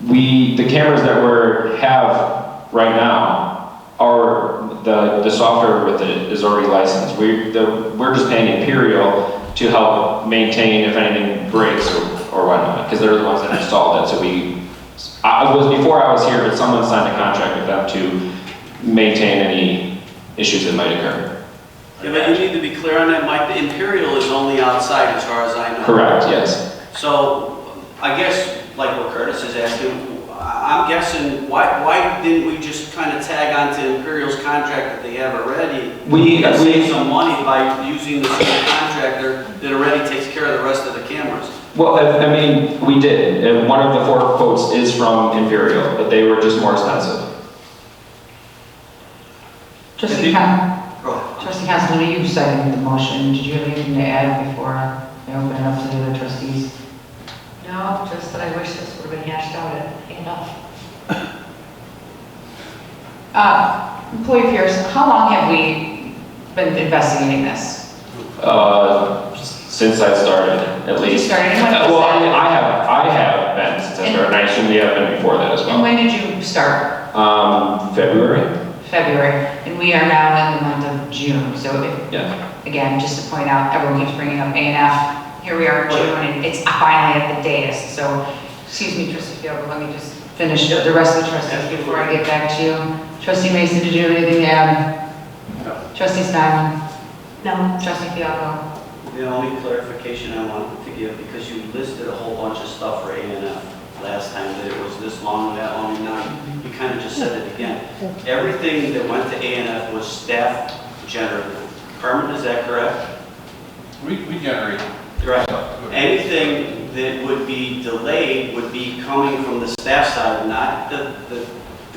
the cameras that we have right now are the software with it is already licensed. We're just paying Imperial to help maintain if anything breaks or whatnot, because they're the ones that installed it. So before I was here, but someone signed a contract with them to maintain any issues that might occur. Yeah, but you need to be clear on that, Mike. The Imperial is only outside as far as I know. Correct, yes. So I guess, like what Curtis is asking, I'm guessing, why didn't we just kind of tag on to Imperial's contract that they have already? We save some money by using the same contractor that already takes care of the rest of the cameras. Well, I mean, we did. And one of the 4 quotes is from Imperial, but they were just more expensive. Trustee Councilman, you seconded the motion. Did you have anything to add before I open it up to the other trustees? No, just that I wish this would have been hashed out at handoff. Employee Pierce, how long have we been investigating this? Since I started, at When you least. started, and when was Well, that? I have been since I started, and I assume you have been before that as And well. when did you start? February? February, and we are now in the month of June, so Yeah. again, just to point out, everyone keeps bringing up A&F, here we are in June, and it's finally at the dais, so, excuse me, Trustee Fielder, let me just finish the rest of the trustees before I get back to you. Trustee Mason, did you have anything to add? No. Trustee Steinman? No. Trustee Fialko? The only clarification I wanted to give, because you listed a whole bunch of stuff for A&F last time, that it was this long, that long, and now you kind of just said it again. Everything that went to A&F was staff generated. Carmen, is that correct? We generate. Right. Anything that would be delayed would be coming from the staff side, not the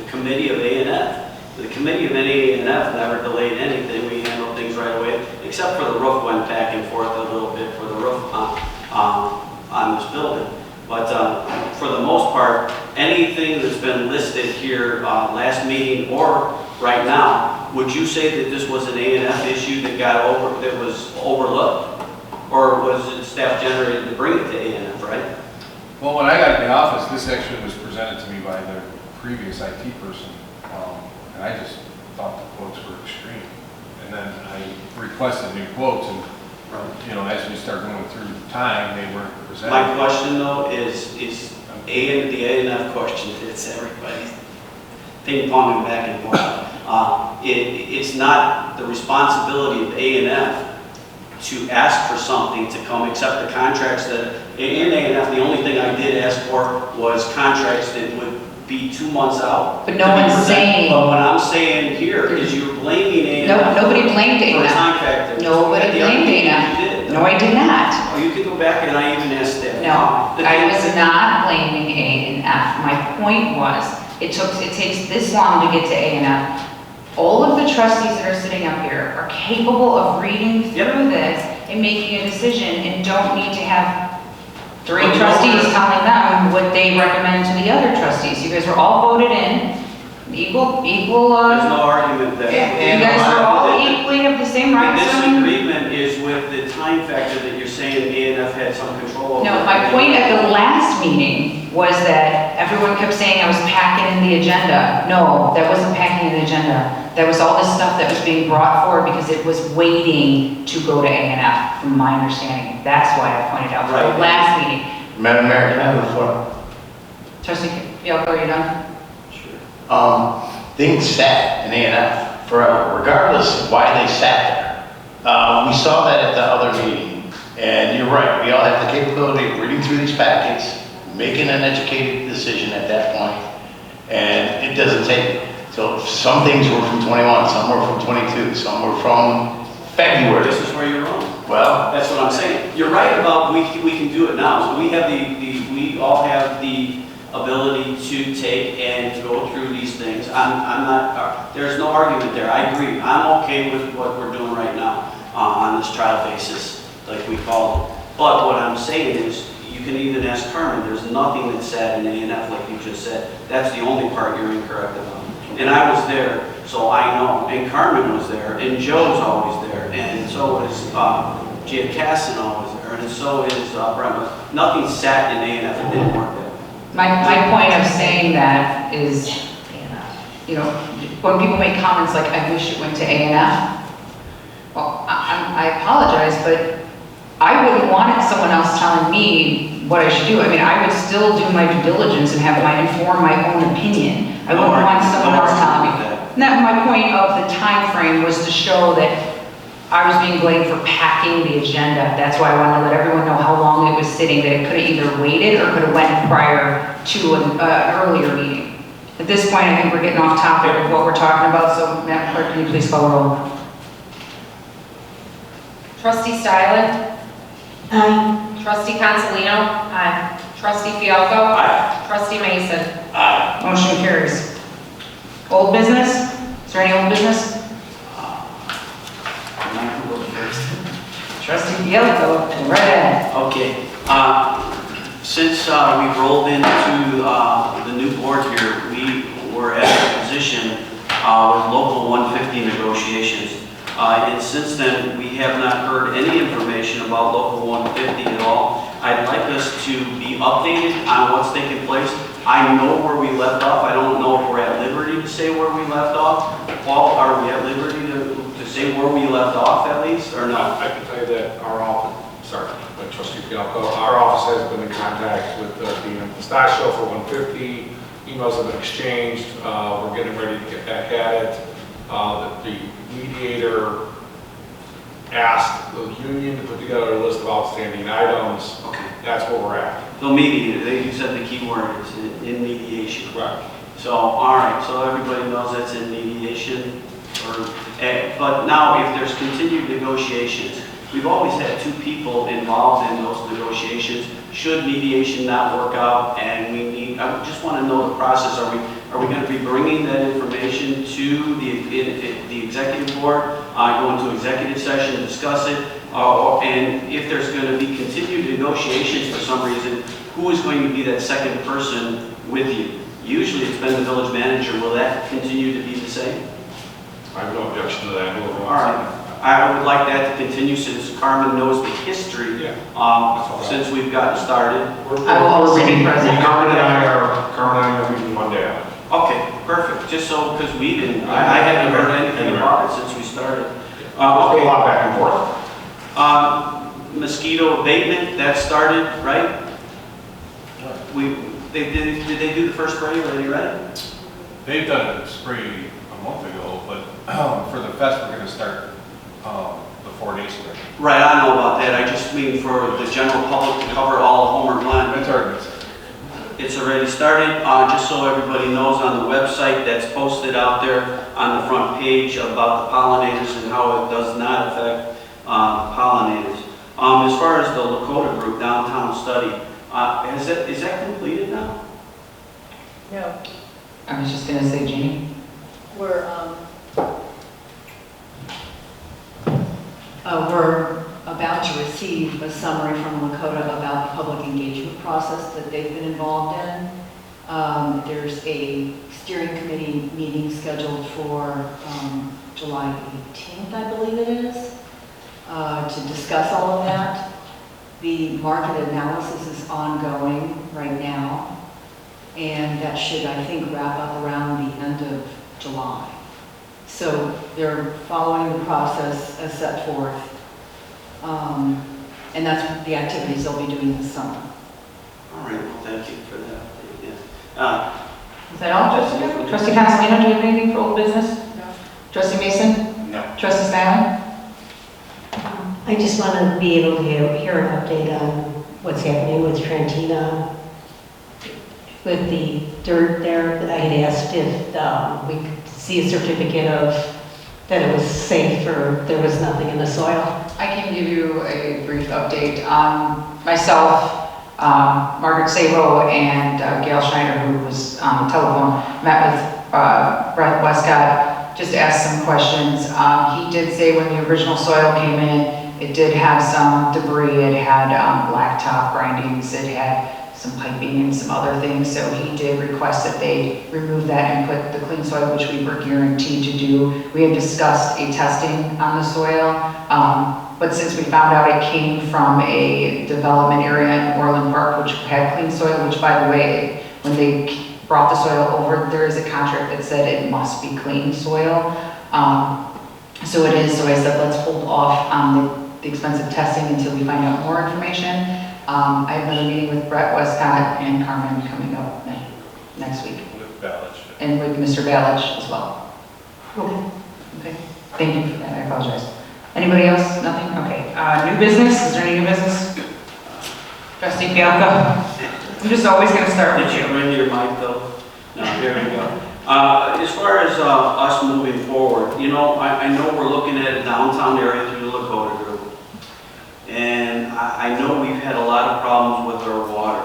committee of A&F. The committee of A&F never delayed anything. We handled things right away, except for the roof went back and forth a little bit for the roof on this building. But for the most part, anything that's been listed here last meeting or right now, would you say that this was an A&F issue that was overlooked? Or was it staff generated to bring it to A&F, right? Well, when I got in the office, this actually was presented to me by the previous IT person. And I just thought the quotes were extreme. And then I requested new quotes, and you know, as we start going through time, they weren't presented. My question though is the A&F question, it's everybody's ping-ponging back and forth. It's not the responsibility of A&F to ask for something to come, except the contracts that, in A&F, the only thing I did ask for was contracts that would be 2 months out. But no one's saying. But what I'm saying here is you're blaming A&F. No, nobody blamed For A&F. time factor. Nobody At the blamed other meeting A&F. you did. No, I did not. Oh, you can go back and I even asked that. No, I was not blaming A&F. My point was, it takes this long to get to A&F. All of the trustees that are sitting up here are capable of reading through this and making a decision, and don't need to have three trustees telling them what they recommend to the other trustees. You guys were all voted in, equal, There's no argument that. you guys are all equally have the same The rights. I mean, disagreement is with the time factor that you're saying A&F had some control over. no, my point at the last meeting was that everyone kept saying I was packing in the agenda. No, that wasn't packing in the agenda. That was all this stuff that was being brought forward because it was waiting to go to A&F, from my understanding. That's why I pointed out for the last meeting. Madam Mayor, can I have the floor? Trustee Fialko, are you done? Things sat in A&F forever, regardless of why they sat there. We saw that at the other meeting, and you're right, we all have the capability of reading through these packets, making an educated decision at that point, and it doesn't take. So some things were from 21, some were from 22, some were from February. This is where you're wrong. Well, That's what I'm saying. You're right about we can do it now. So we have we all have the ability to take and to go through these things. I'm not, there's no argument there. I agree. I'm okay with what we're doing right now on this trial basis, like we call it. But what I'm saying is, you can even ask Carmen, there's nothing that's said in A&F like you just said. That's the only part you're incorrect about. And I was there, so I know. And Carmen was there, and Joe's always there, and so is Jim Cassano was there, and so is Brenda. Nothing sat in A&F that didn't work there. My point of saying that is, you know, when people make comments like, I wish it went to A&F, well, I apologize, but I wouldn't want someone else telling me what I should do. I mean, I would still do my due diligence and inform my own opinion. I wouldn't want someone else telling me. And that my point of the time frame was to show that I was being blamed for packing the agenda. That's why I wanted to let everyone know how long it was sitting, that it could have either waited or could have went prior to an earlier meeting. At this point, I think we're getting off topic of what we're talking about, so Madam Clerk, can you please call the roll? Trustee Styler? Aye. Trustee Consolino? Aye. Trustee Fialko? Aye. Trustee Mason? Aye. Motion carries. Old business? Is there any old business? Trustee Fialko, right ahead. Okay. Since we rolled into the new board here, we were at a position with local 150 negotiations. And since then, we have not heard any information about Local 150 at all. I'd like us to be updated on what's taking place. I know where we left off. I don't know if we're at liberty to say where we left off. Paul, are we at liberty to say where we left off at least, or not? I can tell you that our office, sorry, but Trustee Bianco, our office has been in contact with the Pistachio for 150. Emails have been exchanged. We're getting ready to get back at it. The mediator asked the union to put together a list of outstanding items. Okay. That's where we're at. So mediator, you said the key word is in mediation. Right. So, all right, so everybody knows that's in mediation. But now, if there's continued negotiations, we've always had two people involved in those negotiations. Should mediation not work out, and I just want to know the process. Are we going to be bringing that information to the executive board, go into executive session, discuss it, and if there's going to be continued negotiations for some reason, who is going to be that second person with you? Usually it's been the village manager. Will that continue to be the same? I have no objection to that. All right. I would like that to continue since Carmen knows the history, since we've gotten started. I will also be present. Carmen and I are meeting Monday. Okay, perfect. Just so, because I haven't heard anything about it since we started. Okay. A lot back and forth. Mosquito abatement, that started, right? Did they do the first spray already, right? They've done a spray a month ago, but for the fest, we're going to start the 4-day spray. Right, I know about that. I just mean for the general public to cover all of Homer Glen. It's already started. It's already started. Just so everybody knows, on the website that's posted out there on the front page about the pollinators and how it does not affect pollinators. As far as the Lakota group downtown study, is that completed now? No, I was just going to say, Jeannie. We're about to receive a summary from Lakota about the public engagement process that they've been involved in. There's a steering committee meeting scheduled for July 18th, I believe it is, to discuss all of that. The market analysis is ongoing right now, and that should, I think, wrap up around the end of July. So they're following the process as set forth, and that's the activities they'll be doing this summer. All right, well, thank you for that. Yeah. Is that all, Trustee? Trustee Consolino, do you have anything for old business? No. Trustee Mason? No. Trustee Styron? I just want to be able to hear an update on what's happening with Trentina. With the dirt there, I had asked if we could see a certificate of that it was safe or there was nothing in the soil. I can give you a brief update. Myself, Margaret Sabo, and Gail Schneider, who was on the telephone, met with Brett Westcott, just asked some questions. He did say when the original soil came in, it did have some debris. It had blacktop grindings. It had some piping and some other things. So he did request that they remove that and put the clean soil, which we were guaranteed to do. We had discussed a testing on the soil, but since we found out it came from a development area in Orland Park, which had clean soil, which by the way, when they brought the soil over, there is a contract that said it must be clean soil. So it is, so I said, let's hold off on the expensive testing until we find out more information. I have another meeting with Brett Westcott and Carmen coming up next week. With Ballich. And with Mr. Ballich as well. Okay. Okay, thank you for that, I apologize. Anybody else? Nothing? Okay, new business, is there any new business? Trustee Bianca? I'm just always gonna start with Did you. you bring your mic though? No, here we go. As far as us moving forward, I know we're looking at a downtown area through the Lakota group. And I know we've had a lot of problems with our water.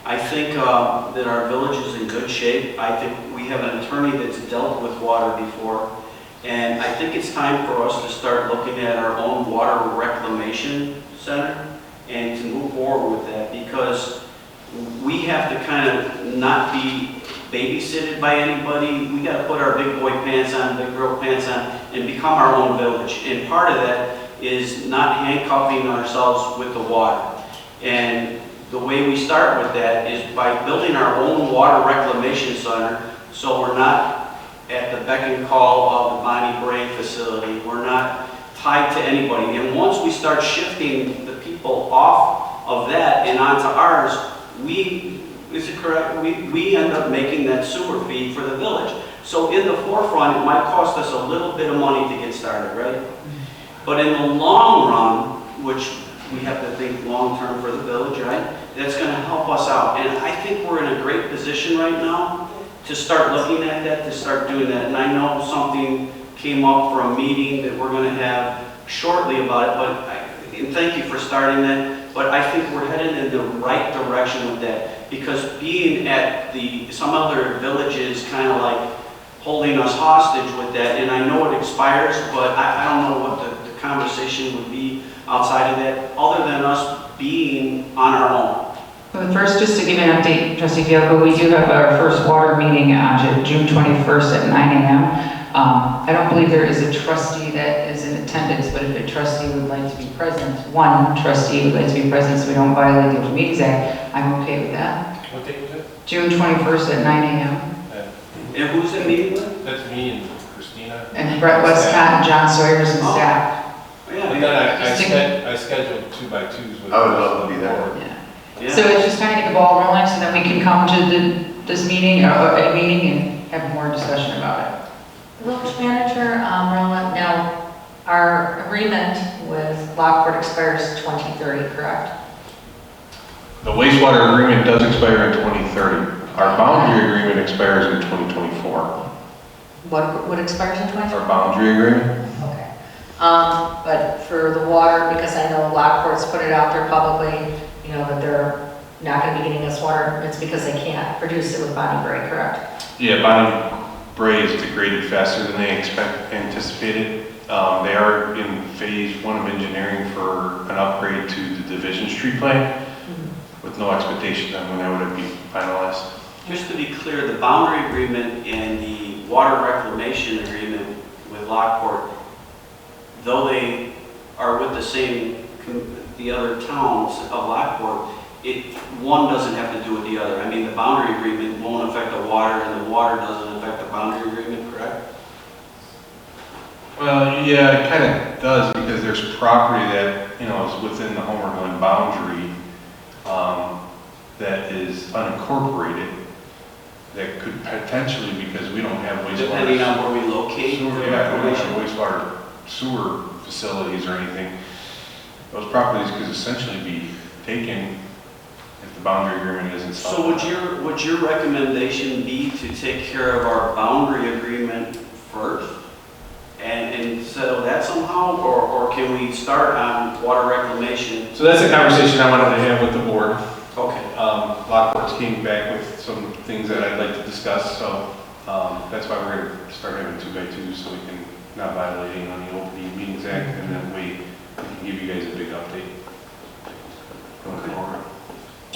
I think that our village is in good shape. I think we have an attorney that's dealt with water before. And I think it's time for us to start looking at our own water reclamation center and to move forward with that, because we have to kind of not be babysitted by anybody. We gotta put our big boy pants on, big girl pants on, and become our own village. And part of that is not handcuffing ourselves with the water. And the way we start with that is by building our own water reclamation center, so we're not at the beck and call of the Bonnie Bray facility. We're not tied to anybody. And once we start shifting the people off of that and onto ours, is it correct? We end up making that sewer fee for the village. So in the forefront, it might cost us a little bit of money to get started, right? But in the long run, which we have to think long-term for the village, right? That's going to help us out. And I think we're in a great position right now to start looking at that, to start doing that. And I know something came up for a meeting that we're going to have shortly about it, and thank you for starting that. But I think we're headed in the right direction with that, because being at some other villages kind of like holding us hostage with that, and I know it expires, but I don't know what the conversation would be outside of that, other than us being on our own. But first, just to give you an update, Trustee Fielko, we do have our first water meeting on June 21st at 9 a.m. I don't believe there is a trustee that is in attendance, but if a trustee would like to be present, one trustee would like to be present so we don't violate the Open Meetings Act, I'm okay with that. What date was it? June 21st at 9 a.m. And who's in meeting with? That's me and Christina. And Brett Westcott and John Sawyers and staff. Yeah. And then I scheduled 2x2s with. I would love to be there. Yeah. So it's just kind of get the ball rolling so that we can come to this meeting, or a meeting, and have more discussion about it. Village Manager, Marla, now, our agreement with Lockport expires 2030, correct? The wastewater agreement does expire in 2030. Our boundary agreement expires in 2024. What expires in 2030? Our boundary agreement? Okay. But for the water, because I know Lockport's put it out there publicly, you know, that they're not going to be getting us water, it's because they can't produce it with Bonnie Bray, correct? Yeah, Bonnie Bray is degraded faster than they anticipated. They are in phase 1 of engineering for an upgrade to the Division Street plant, with no expectation on when that would be finalized. Just to be clear, the boundary agreement and the water reclamation agreement with Lockport, though they are with the other towns of Lockport, one doesn't have to do with the other. I mean, the boundary agreement won't affect the water, and the water doesn't affect the boundary agreement, correct? Well, yeah, it kind of does, because there's property that, is within the Homer Glen boundary that is unincorporated that could potentially, because we don't have wastewater. Depending on where we locate. Sewer, yeah, we don't have wastewater sewer facilities or anything. Those properties could essentially be taken if the boundary agreement isn't solved. So would your recommendation be to take care of our boundary agreement first and settle that somehow, or can we start on water reclamation? So that's a conversation I wanted to have with the board. Okay. Lockport's came back with some things that I'd like to discuss, so that's why we're going to start having 2x2s, so we can not violating on the Open Meetings Act, and then we can give you guys a big update going forward.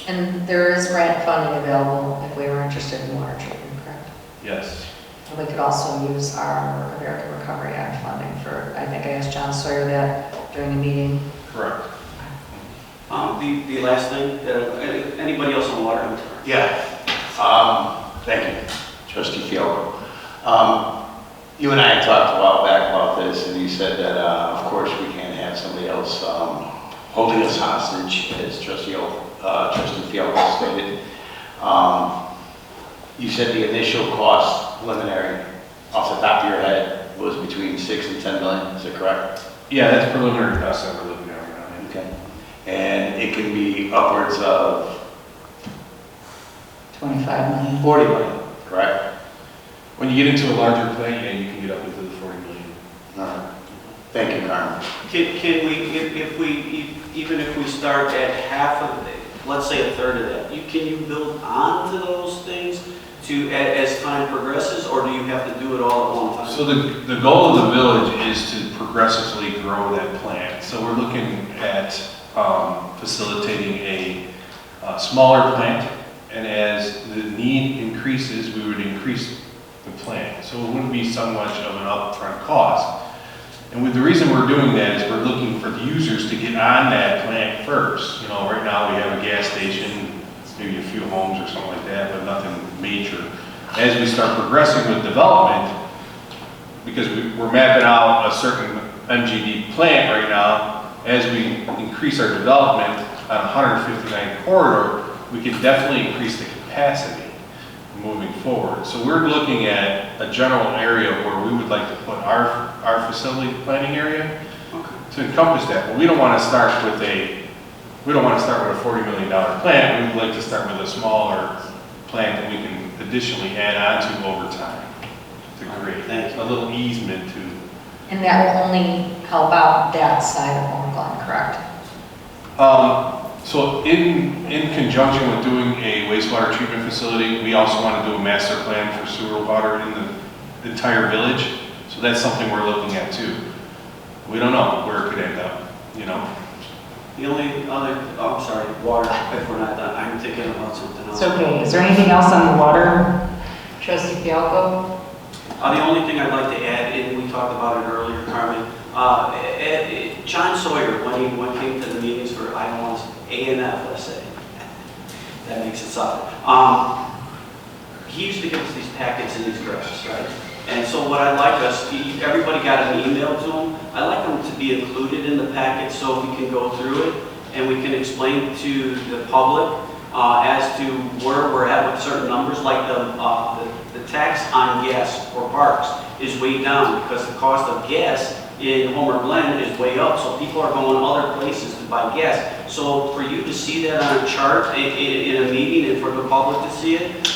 And there is grant funding available if we were interested in water treatment, correct? Yes. And we could also use our American Recovery Act funding for, I think I asked John Sawyer that during the meeting. Correct. The last thing, anybody else on water? Yeah. Thank you, Trustee Fielko. You and I had talked a while back about this, and you said that, of course, we can't have somebody else holding us hostage, as Trustee Fielko stated. You said the initial cost preliminary, off the top of your head, was between 6 and 10 million. Is that correct? Yeah, that's preliminary cost that we're looking at right now. Okay. And it can be upwards of 25 million. 40 million, correct? When you get into a larger plant, yeah, you can get up into the 40 million. All right. Thank you, Carmen. Can we, even if we start at half of it, let's say a third of that, can you build onto those things as time progresses, or do you have to do it all at one time? So the goal of the village is to progressively grow that plant. So we're looking at facilitating a smaller plant And as the need increases, we would increase the plant. So it wouldn't be so much of an upfront cost. And with the reason we're doing that is we're looking for the users to get on that plant first. You know, right now we have a gas station, maybe a few homes or something like that, but nothing major. As we start progressing with development, because we're mapping out a certain MGD plant right now, as we increase our development on 159 corridor, we can definitely increase the capacity moving forward. So we're looking at a general area where we would like to put our facility planning area to encompass that. But we don't want to start with a $40 million plant. We'd like to start with a smaller plant that we can additionally add on to over time to create a little easement to. And that will only help out that side of Homer Glen, correct? So in conjunction with doing a wastewater treatment facility, we also want to do a master plan for sewer water in the entire village. So that's something we're looking at too. We don't know where it could end up, you know. The only other, oh, I'm sorry, water, if we're not done, I'm thinking about something else. It's okay. Is there anything else on the water? Trustee Fialko? The only thing I'd like to add, and we talked about it earlier, Carmen, John Sawyer, when he came to the meetings for, I don't want to, A&F, let's say, that makes it solid. He used to give us these packets and these graphs, right? And so what I'd like us, everybody got an email to them, I'd like them to be included in the packet so we can go through it and we can explain to the public as to where we're at with certain numbers, like the tax on gas for parks is way down because the cost of gas in Homer Glen is way up, so people are going other places to buy gas. So for you to see that on a chart in a meeting and for the public to see it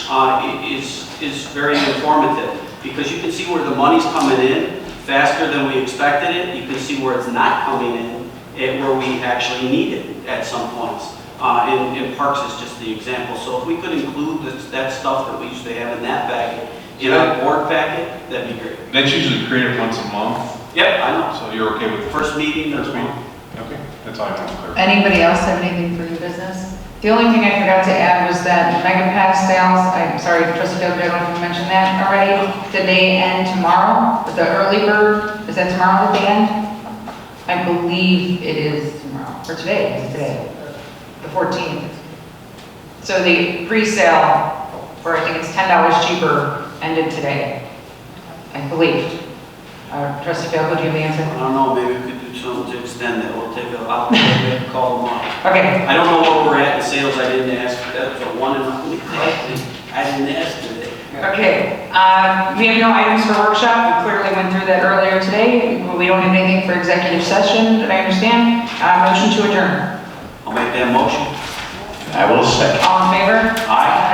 is very informative because you can see where the money's coming in faster than we expected it. You can see where it's not coming in and where we actually need it at some points. In parks is just the example. So if we could include that stuff that we usually have in that packet, in our board packet, that'd be great. That's usually created once a month. Yep, I know. So you're okay with the First meeting. First meeting? Okay, that's all I want to clarify. Anybody else have anything for new business? The only thing I forgot to add was that Mega Pack sales, I'm sorry, Trustee Fialko, I don't know if you mentioned that already. Did they end tomorrow? With the early bird, is that tomorrow that they end? I believe it is tomorrow, or today, is it today? The 14th. So the pre-sale for, I think it's $10 cheaper, ended today, I believe. Trustee Fialko, do you have the answer? I don't know, maybe we could do something to extend that. I'll maybe call them up. Okay. I don't know where we're at in sales. I didn't ask. That's a one and only question. I didn't ask today. Okay. We have no items for workshop. We clearly went through that earlier today. We don't have anything for executive session, that I understand. Motion to adjourn. I'll make that motion. I will second. All in favor? Aye.